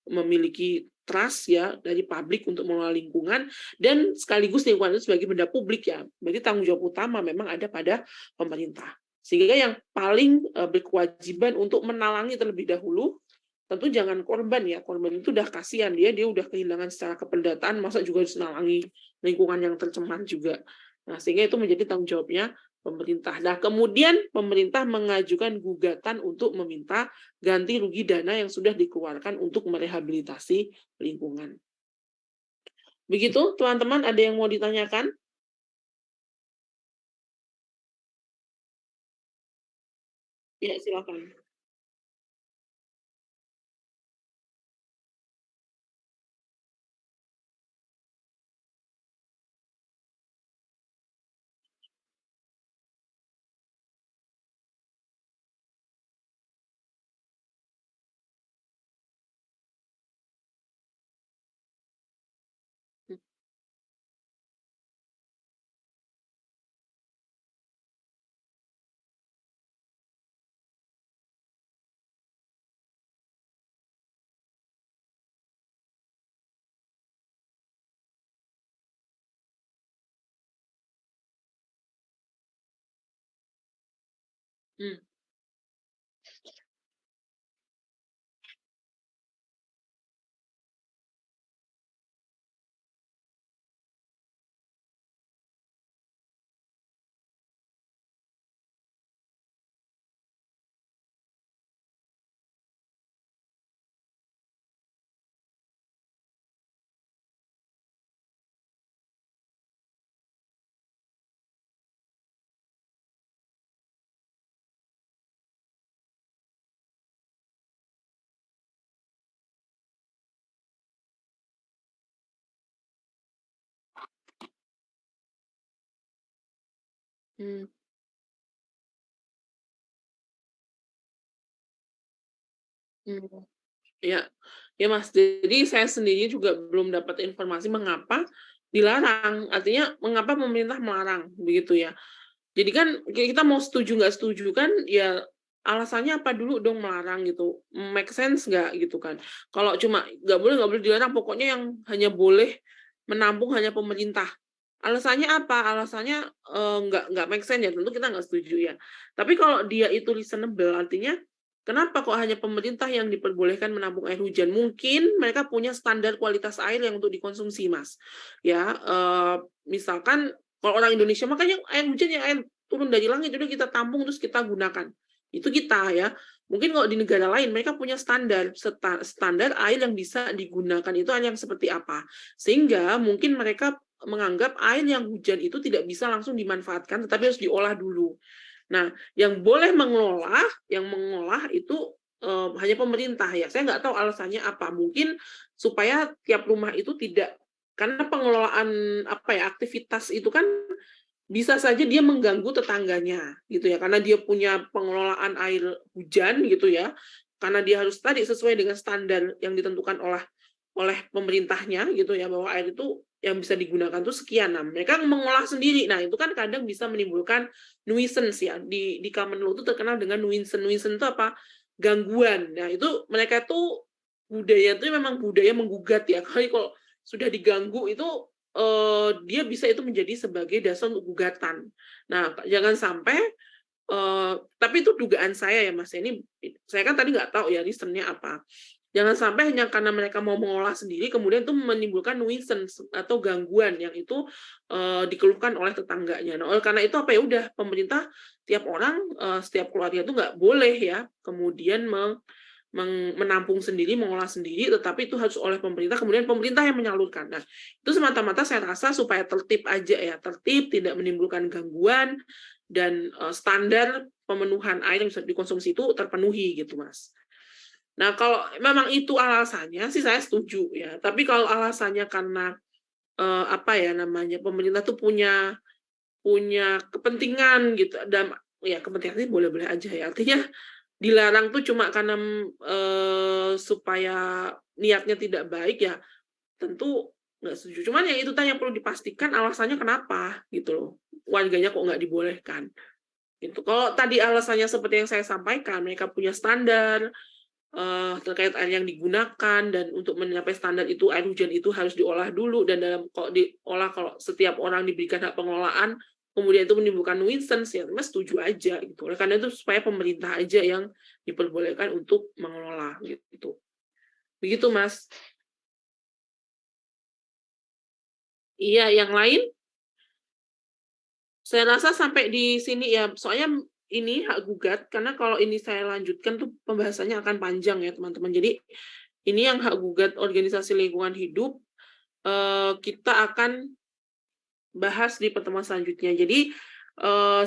Speaker 1: memiliki trust ya dari publik untuk mengelola lingkungan, dan sekaligus lingkungan itu sebagai benda publik ya. Berarti tanggung jawab utama memang ada pada pemerintah. Sehingga yang paling berkewajiban untuk menalangi terlebih dahulu, tentu jangan korban ya. Korban itu udah kasihan, dia udah kehilangan secara keperdataan, masa juga harus nalangi lingkungan yang tercemar juga. Nah, sehingga itu menjadi tanggung jawabnya pemerintah. Nah, kemudian pemerintah mengajukan gugatan untuk meminta ganti rugi dana yang sudah dikeluarkan untuk merehabilitasi lingkungan. Begitu, teman-teman, ada yang mau ditanyakan? Ya, silakan. Hmm. Hmm. Hmm. Ya, ya Mas. Jadi saya sendiri juga belum dapat informasi mengapa dilarang. Artinya mengapa pemerintah melarang begitu ya. Jadi kan kita mau setuju nggak setuju kan ya alasannya apa dulu dong melarang gitu. Make sense nggak gitu kan. Kalau cuma nggak boleh dilarang pokoknya yang hanya boleh menampung hanya pemerintah. Alasannya apa? Alasannya nggak make sense ya tentu kita nggak setuju ya. Tapi kalau dia itu reasonable artinya kenapa kok hanya pemerintah yang diperbolehkan menampung air hujan? Mungkin mereka punya standar kualitas air yang untuk dikonsumsi, Mas. Ya, misalkan kalau orang Indonesia makanya air hujan yang air turun dari langit udah kita tampung terus kita gunakan. Itu kita ya. Mungkin kalau di negara lain mereka punya standar air yang bisa digunakan itu air yang seperti apa. Sehingga mungkin mereka menganggap air yang hujan itu tidak bisa langsung dimanfaatkan tetapi harus diolah dulu. Nah, yang boleh mengolah itu hanya pemerintah ya. Saya nggak tahu alasannya apa. Mungkin supaya tiap rumah itu tidak karena pengelolaan apa ya aktivitas itu kan bisa saja dia mengganggu tetangganya gitu ya karena dia punya pengelolaan air hujan gitu ya karena dia harus tadi sesuai dengan standar yang ditentukan oleh pemerintahnya gitu ya bahwa air itu yang bisa digunakan tuh sekian. Nah, mereka mengolah sendiri. Nah, itu kan kadang bisa menimbulkan nuisance ya. Di common law itu terkenal dengan nuisance. Nuisance itu apa? Gangguan. Nah, itu mereka tuh budaya itu memang budaya menggugat ya. Kalau sudah diganggu itu dia bisa itu menjadi sebagai dasar untuk gugatan. Nah, jangan sampai tapi itu dugaan saya ya Mas. Ini saya kan tadi nggak tahu ya reasonnya apa. Jangan sampai hanya karena mereka mau mengolah sendiri, kemudian itu menimbulkan nuisance atau gangguan yang itu dikeluhkan oleh tetangganya. Nah, oleh karena itu apa ya udah pemerintah tiap orang setiap keluarga itu nggak boleh ya kemudian menampung sendiri, mengolah sendiri, tetapi itu harus oleh pemerintah, kemudian pemerintah yang menyalurkan. Nah, itu semata-mata saya rasa supaya tertib aja ya, tertib, tidak menimbulkan gangguan, dan standar pemenuhan air yang bisa dikonsumsi itu terpenuhi gitu, Mas. Nah, kalau memang itu alasannya sih saya setuju ya. Tapi kalau alasannya karena apa ya namanya pemerintah tuh punya kepentingan gitu dan ya kepentingan ini boleh-boleh aja ya. Artinya dilarang tuh cuma karena supaya niatnya tidak baik ya tentu nggak setuju. Cuman yang itu tadi yang perlu dipastikan alasannya kenapa gitu loh. Warganya kok nggak dibolehkan. Gitu. Kalau tadi alasannya seperti yang saya sampaikan, mereka punya standar terkait air yang digunakan dan untuk mencapai standar itu air hujan itu harus diolah dulu dan dalam kok diolah kalau setiap orang diberikan hak pengelolaan kemudian itu menimbulkan nuisance ya Mas setuju aja gitu. Oleh karena itu supaya pemerintah aja yang diperbolehkan untuk mengelola gitu. Begitu Mas. Iya, yang lain Saya rasa sampai di sini ya, soalnya ini hak gugat, karena kalau ini saya lanjutkan tuh pembahasannya akan panjang ya teman-teman. Jadi ini yang hak gugat organisasi lingkungan hidup, kita akan bahas di pertemuan selanjutnya. Jadi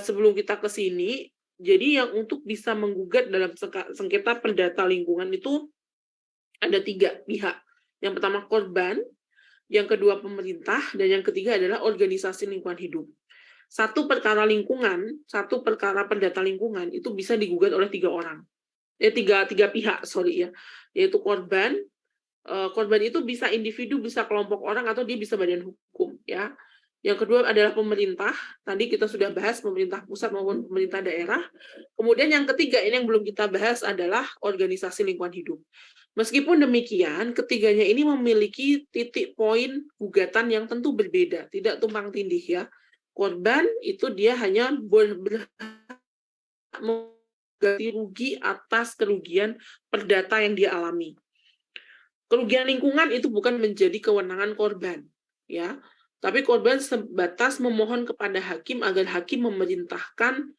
Speaker 1: sebelum kita ke sini, jadi yang untuk bisa menggugat dalam sengketa perdata lingkungan itu ada 3 pihak. Yang pertama korban, yang kedua pemerintah, dan yang ketiga adalah organisasi lingkungan hidup. Satu perkara lingkungan, satu perkara perdata lingkungan itu bisa digugat oleh 3 orang. Tiga pihak, sorry ya. Yaitu korban, korban itu bisa individu, bisa kelompok orang, atau dia bisa badan hukum ya. Yang kedua adalah pemerintah. Tadi kita sudah bahas pemerintah pusat maupun pemerintah daerah. Kemudian yang ketiga, ini yang belum kita bahas adalah organisasi lingkungan hidup. Meskipun demikian, ketiganya ini memiliki titik poin gugatan yang tentu berbeda, tidak tumpang tindih ya. Korban itu dia hanya berhak mengganti rugi atas kerugian perdata yang dia alami. Kerugian lingkungan itu bukan menjadi kewenangan korban, ya. Tapi korban sebatas memohon kepada hakim agar hakim memerintahkan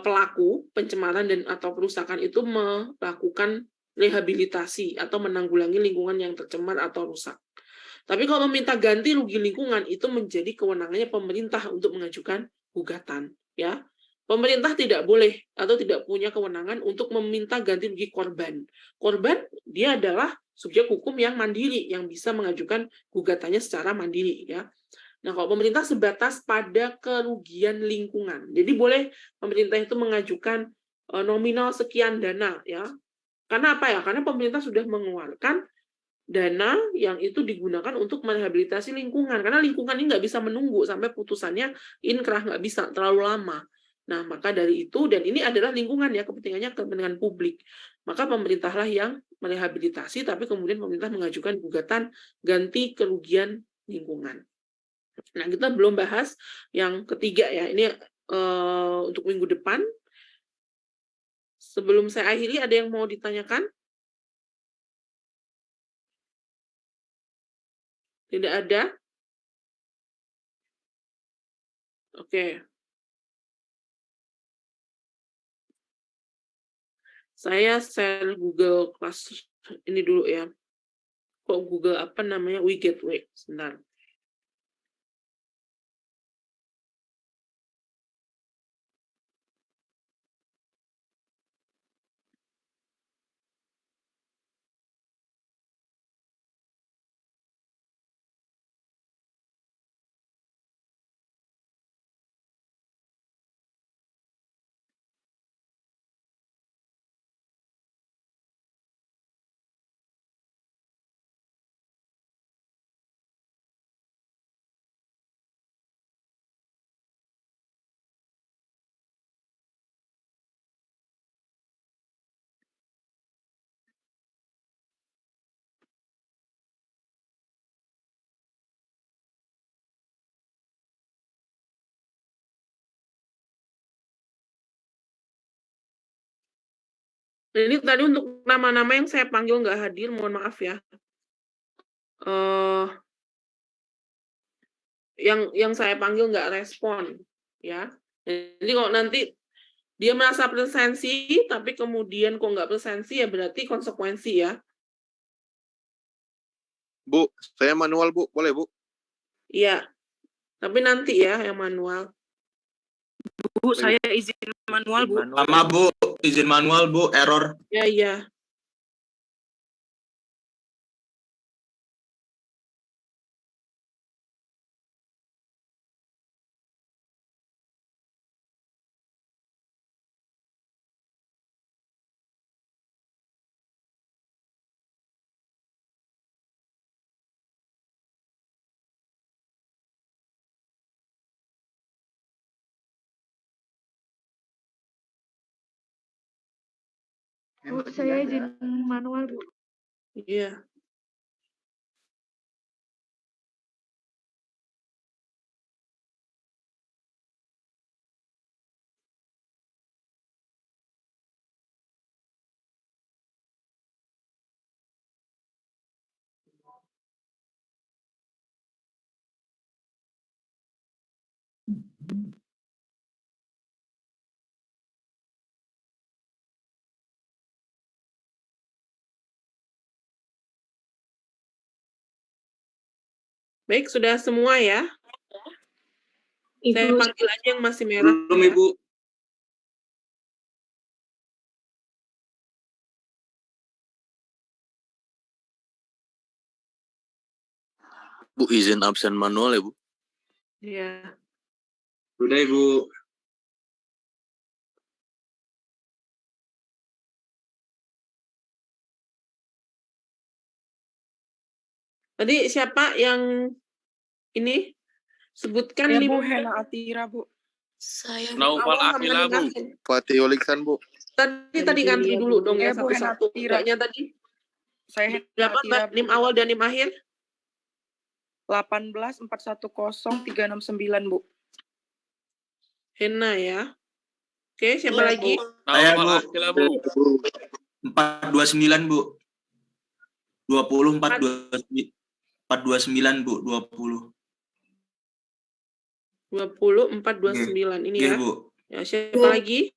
Speaker 1: pelaku pencemaran dan atau perusakan itu melakukan rehabilitasi atau menanggulangi lingkungan yang tercemar atau rusak. Tapi kalau meminta ganti rugi lingkungan itu menjadi kewenangannya pemerintah untuk mengajukan gugatan, ya. Pemerintah tidak boleh atau tidak punya kewenangan untuk meminta ganti rugi korban. Korban dia adalah subjek hukum yang mandiri yang bisa mengajukan gugatannya secara mandiri, ya. Nah, kalau pemerintah sebatas pada kerugian lingkungan. Jadi boleh pemerintah itu mengajukan nominal sekian dana, ya. Karena apa ya? Karena pemerintah sudah mengeluarkan dana yang itu digunakan untuk merehabilitasi lingkungan. Karena lingkungan ini nggak bisa menunggu sampai putusannya inkrah, nggak bisa, terlalu lama. Nah, maka dari itu, dan ini adalah lingkungan ya, kepentingannya kepentingan publik. Maka pemerintahlah yang merehabilitasi, tapi kemudian pemerintah mengajukan gugatan ganti kerugian lingkungan. Nah, kita belum bahas yang ketiga ya. Ini untuk minggu depan. Sebelum saya akhiri, ada yang mau ditanyakan? Tidak ada? Oke. Saya share Google Class ini dulu ya. Kok Google apa namanya? WeGetWay. Sebentar. Dan ini tadi untuk nama-nama yang saya panggil nggak hadir, mohon maaf ya. Yang saya panggil nggak respon, ya. Jadi kalau nanti dia merasa presensi, tapi kemudian kok nggak presensi, ya berarti konsekuensi ya.
Speaker 4: Bu, saya manual, Bu. Boleh, Bu?
Speaker 1: Iya, tapi nanti ya yang manual.
Speaker 6: Bu, saya izin manual, Bu.
Speaker 7: Sama Bu, izin manual Bu, error.
Speaker 1: Ya, iya.
Speaker 3: Bu, saya izin manual, Bu.
Speaker 1: Iya. Baik, sudah semua ya? Saya
Speaker 2: Ibu,
Speaker 1: panggil aja yang masih merah.
Speaker 7: Belum,
Speaker 1: ya.
Speaker 7: Ibu.
Speaker 8: Bu, izin absen manual ya, Bu?
Speaker 1: Iya.
Speaker 7: Sudah, Ibu.
Speaker 1: Tadi siapa yang ini? Sebutkan
Speaker 6: Ya,
Speaker 1: 5.
Speaker 6: Bu, Hena Atira, Bu.
Speaker 2: saya
Speaker 7: Naufal
Speaker 1: Awal sama
Speaker 7: Akila, Bu.
Speaker 1: Ninahin.
Speaker 4: Fatih Oliksan, Bu.
Speaker 1: Tadi ngantri dulu dong ya
Speaker 6: Bu, Hena
Speaker 1: satu-satu.
Speaker 6: Atira.
Speaker 1: Mbaknya tadi.
Speaker 6: Saya Hena
Speaker 1: Berapa
Speaker 6: Atira,
Speaker 1: Mbak? NIM awal dan NIM akhir?
Speaker 6: 18410369, Bu.
Speaker 1: Hena ya. Oke, siapa
Speaker 6: Iya,
Speaker 1: lagi?
Speaker 7: Saya,
Speaker 9: Naufal
Speaker 7: Bu.
Speaker 9: Akila, Bu.
Speaker 7: 429, Bu. 20, 429, Bu. 20.
Speaker 1: 20, 429 ini
Speaker 7: Oke,
Speaker 1: ya.
Speaker 7: Bu.
Speaker 1: Ya, siapa lagi?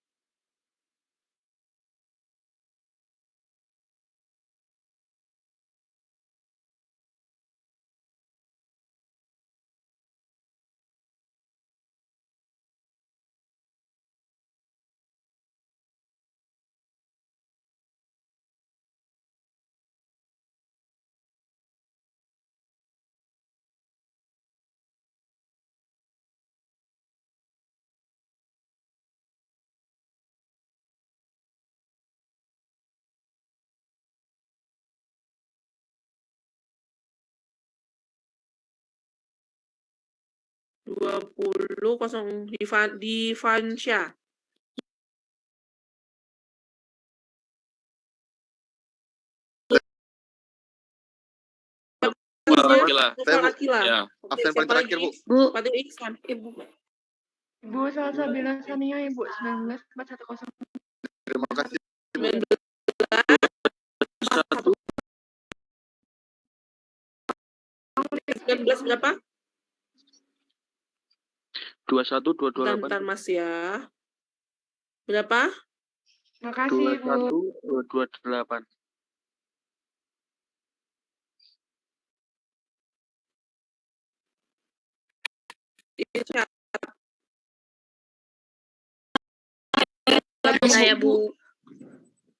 Speaker 1: Dua puluh kosong di Fansya.
Speaker 9: Akila.
Speaker 4: Saya, Bu.
Speaker 1: Akila.
Speaker 9: Ya.
Speaker 1: Oke,
Speaker 4: Absen
Speaker 1: siapa
Speaker 4: paling terakhir,
Speaker 1: lagi?
Speaker 4: Bu.
Speaker 2: Bu,
Speaker 1: Fatih Iksan.
Speaker 2: Ibu.
Speaker 3: Ibu Salsabila Sania, Ibu 194110.
Speaker 4: Terima kasih.
Speaker 1: 19 berapa?
Speaker 5: 21
Speaker 1: Bentar, Mas ya. Berapa?
Speaker 3: Makasih, Bu.
Speaker 5: 228.
Speaker 2: Saya, Bu.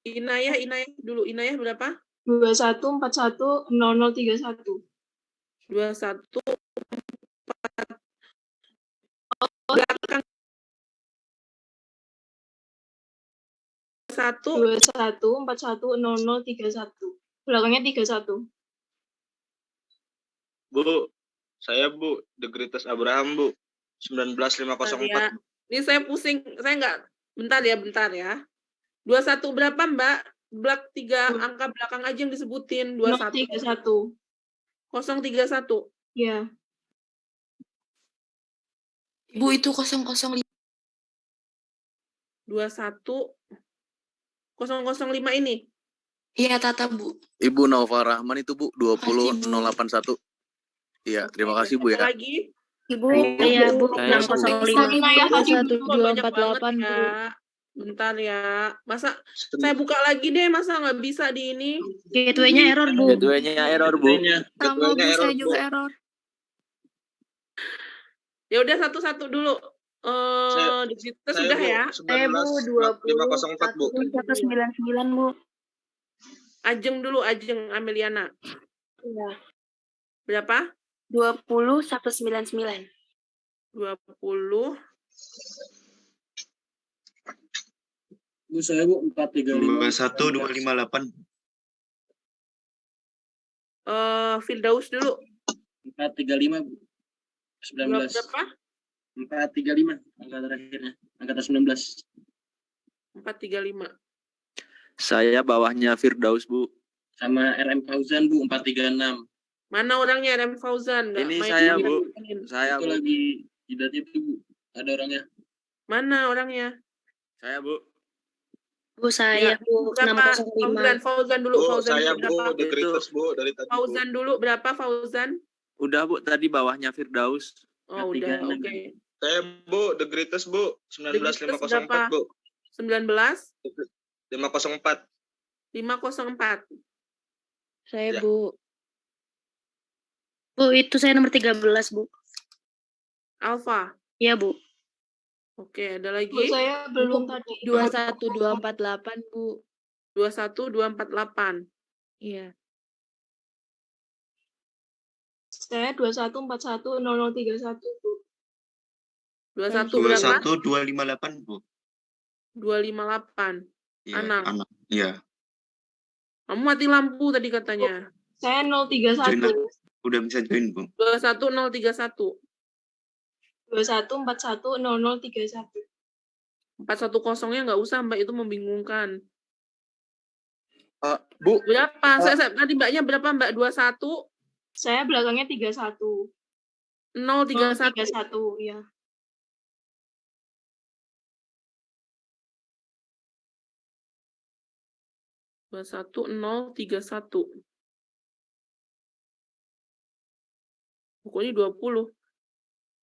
Speaker 1: Inayah dulu. Inayah berapa?
Speaker 2: 21410031.
Speaker 1: 21 belakang 1
Speaker 2: 21410031. Belakangnya 31.
Speaker 9: Bu, saya, Bu. The Greatest Abraham, Bu. 19504.
Speaker 1: ya. Ini saya pusing, saya nggak bentar ya. 21 berapa, Mbak? Belak 3 angka belakang aja yang disebutin. 21
Speaker 2: 031.
Speaker 1: 031.
Speaker 2: Ya. Ibu itu 005.
Speaker 1: 21 005 ini.
Speaker 2: Iya, Tata, Bu.
Speaker 8: Ibu Naufal Rahman itu, Bu,
Speaker 2: Makasih, Bu.
Speaker 8: 20081. Iya, terima kasih, Bu,
Speaker 1: Siapa
Speaker 8: ya.
Speaker 1: lagi?
Speaker 2: Ibu,
Speaker 5: Iya, Bu.
Speaker 2: 605.
Speaker 1: Banyak
Speaker 2: 1248,
Speaker 1: banget
Speaker 2: Bu.
Speaker 1: ya. Bentar ya. Masa saya buka lagi deh, masa nggak bisa di ini?
Speaker 2: Gateway-nya error, Bu.
Speaker 8: Gateway-nya error, Bu.
Speaker 2: Sama, Bu,
Speaker 9: Gateway-nya
Speaker 2: saya
Speaker 9: error,
Speaker 2: juga
Speaker 9: Bu.
Speaker 2: error.
Speaker 1: Ya udah satu-satu dulu. Kita sudah ya.
Speaker 9: 19 504, Bu.
Speaker 2: 199, Bu.
Speaker 1: Ajeng dulu, Ajeng Ameliana.
Speaker 2: Iya.
Speaker 1: Berapa?
Speaker 2: 20199.
Speaker 1: 20.
Speaker 7: Bu, saya, Bu, 435.
Speaker 9: 21258.
Speaker 1: Firdaus dulu.
Speaker 7: 435, Bu. 19.
Speaker 1: Berapa?
Speaker 7: 435, angka terakhirnya. Angkatan 19.
Speaker 1: 435.
Speaker 8: Saya bawahnya Firdaus, Bu.
Speaker 7: Sama RM Fauzan, Bu, 436.
Speaker 1: Mana orangnya RM Fauzan? Nggak
Speaker 8: Ini
Speaker 1: main
Speaker 8: saya,
Speaker 1: di-
Speaker 8: Bu. Saya,
Speaker 7: Itu
Speaker 8: Bu.
Speaker 7: lagi jidat itu, Bu. Ada orangnya.
Speaker 1: Mana orangnya?
Speaker 8: Saya, Bu.
Speaker 2: Bu, saya, Bu.
Speaker 1: Berapa?
Speaker 2: 605.
Speaker 1: Fauzan dulu.
Speaker 9: Bu,
Speaker 1: Fauzan
Speaker 9: saya,
Speaker 1: dulu
Speaker 9: Bu.
Speaker 1: berapa?
Speaker 9: The Greatest, Bu. Dari tadi, Bu.
Speaker 1: Fauzan dulu berapa, Fauzan?
Speaker 8: Udah, Bu, tadi bawahnya Firdaus.
Speaker 1: Oh, udah.
Speaker 7: 436.
Speaker 1: Oke.
Speaker 9: Saya, Bu. The Greatest, Bu. 19504, Bu.
Speaker 1: 19
Speaker 9: 504.
Speaker 1: 504.
Speaker 2: Saya,
Speaker 9: Ya.
Speaker 2: Bu. Bu, itu saya nomor 13, Bu.
Speaker 1: Alfa.
Speaker 2: Iya, Bu.
Speaker 1: Oke, ada lagi?
Speaker 10: Bu, saya belum tadi.
Speaker 11: 21248, Bu.
Speaker 1: 21248.
Speaker 11: Iya.
Speaker 10: Saya 21410031, Bu.
Speaker 1: 21 berapa?
Speaker 12: 21258, Bu.
Speaker 1: 258.
Speaker 12: Iya,
Speaker 1: Anang.
Speaker 12: anak. Iya.
Speaker 1: Kamu mati lampu tadi katanya.
Speaker 10: Saya 031.
Speaker 12: Udah bisa join, Bu.
Speaker 1: 21031.
Speaker 10: 21410031.
Speaker 1: 410-nya nggak usah, Mbak, itu membingungkan.
Speaker 4: Bu.
Speaker 1: Berapa? Tadi Mbaknya berapa, Mbak? 21?
Speaker 10: Saya belakangnya 31.
Speaker 1: 031.
Speaker 10: 031, ya.
Speaker 1: Dua 21031. Pokoknya 20.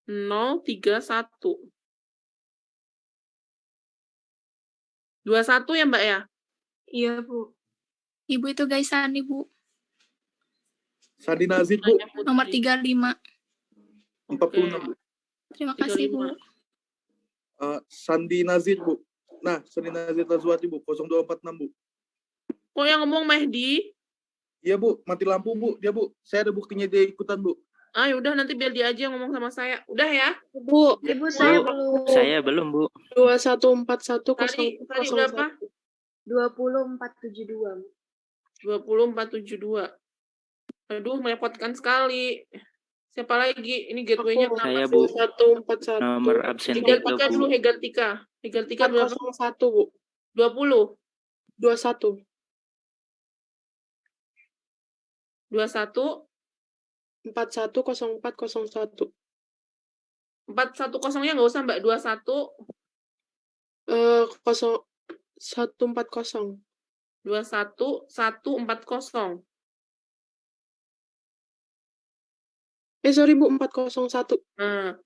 Speaker 1: 031. 21 ya, Mbak ya?
Speaker 10: Iya, Bu.
Speaker 11: Ibu itu guys Sandi, Bu.
Speaker 4: Sandi Nazir, Bu.
Speaker 11: Nomor 35.
Speaker 4: 46, Bu.
Speaker 11: Terima kasih, Bu.
Speaker 4: Sandi Nazir, Bu. Nah, Sandi Nazir Lazwati, Bu. 0246, Bu.
Speaker 1: Kok yang ngomong Mehdi?
Speaker 4: Iya, Bu. Mati lampu, Bu. Dia, Bu. Saya ada buktinya dia ikutan, Bu.
Speaker 1: Ah, yaudah nanti biar dia aja yang ngomong sama saya. Udah ya?
Speaker 11: Bu,
Speaker 2: Ibu, saya belum.
Speaker 5: Saya belum, Bu.
Speaker 11: 2141
Speaker 1: Tadi berapa?
Speaker 2: 20472.
Speaker 1: 20472. Aduh, merepotkan sekali. Siapa lagi? Ini gateway-nya
Speaker 5: Saya, Bu.
Speaker 11: 2141.
Speaker 5: Nomor absen
Speaker 1: Hegaltika
Speaker 5: 3,
Speaker 1: dulu,
Speaker 5: Bu.
Speaker 1: Hegaltika. Hegaltika berapa?
Speaker 11: 401, Bu.
Speaker 1: 20.
Speaker 11: 21.
Speaker 1: 21.
Speaker 11: 410401.
Speaker 1: 410-nya nggak usah, Mbak. 21.
Speaker 11: 140.
Speaker 1: 21140.
Speaker 11: Sorry, Bu, 401.
Speaker 1: 40.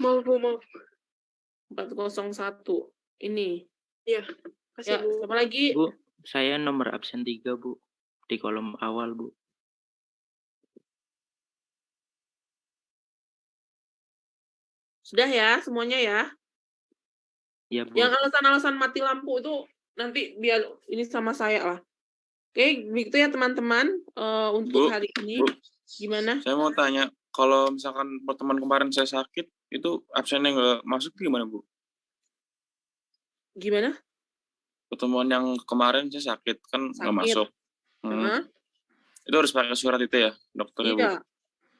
Speaker 11: Maaf, Bu, maaf.
Speaker 1: 401. Ini.
Speaker 11: Iya, kasih,
Speaker 1: Ya,
Speaker 11: Bu.
Speaker 1: siapa lagi?
Speaker 5: Bu, saya nomor absen 3, Bu. Di kolom awal, Bu.
Speaker 1: Sudah ya, semuanya ya?
Speaker 5: Iya, Bu.
Speaker 1: Yang alasan-alasan mati lampu itu nanti biar ini sama saya lah. Oke, begitu ya teman-teman. Untuk
Speaker 9: Bu,
Speaker 1: hari ini.
Speaker 9: Bu.
Speaker 1: Gimana?
Speaker 9: Saya mau tanya, kalau misalkan pertemuan kemarin saya sakit, itu absennya nggak masuk gimana, Bu?
Speaker 1: Gimana?
Speaker 9: Pertemuan yang kemarin saya sakit, kan nggak
Speaker 1: Sakit.
Speaker 9: masuk.
Speaker 1: Heeh.
Speaker 9: Itu harus pakai surat itu ya, dokter ya, Bu?
Speaker 1: Iya.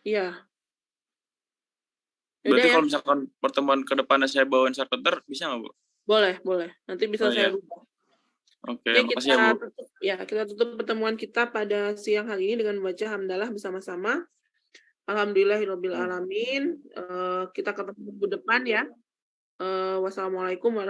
Speaker 1: Iya.
Speaker 9: Berarti
Speaker 1: Yaudah ya.
Speaker 9: kalau misalkan pertemuan ke depannya saya bawain surat dokter, bisa nggak, Bu?
Speaker 1: Boleh, boleh. Nanti bisa
Speaker 9: Oh,
Speaker 1: saya
Speaker 9: iya.
Speaker 1: rubah.
Speaker 9: Oke,
Speaker 1: Oke,
Speaker 9: makasih
Speaker 1: kita
Speaker 9: ya, Bu.
Speaker 1: tutup ya, kita tutup pertemuan kita pada siang hari ini dengan membaca hamdalah bersama-sama. Alhamdulillahirabbil alamin. Kita ketemu minggu depan ya. Wassalamualaikum warahmatullahi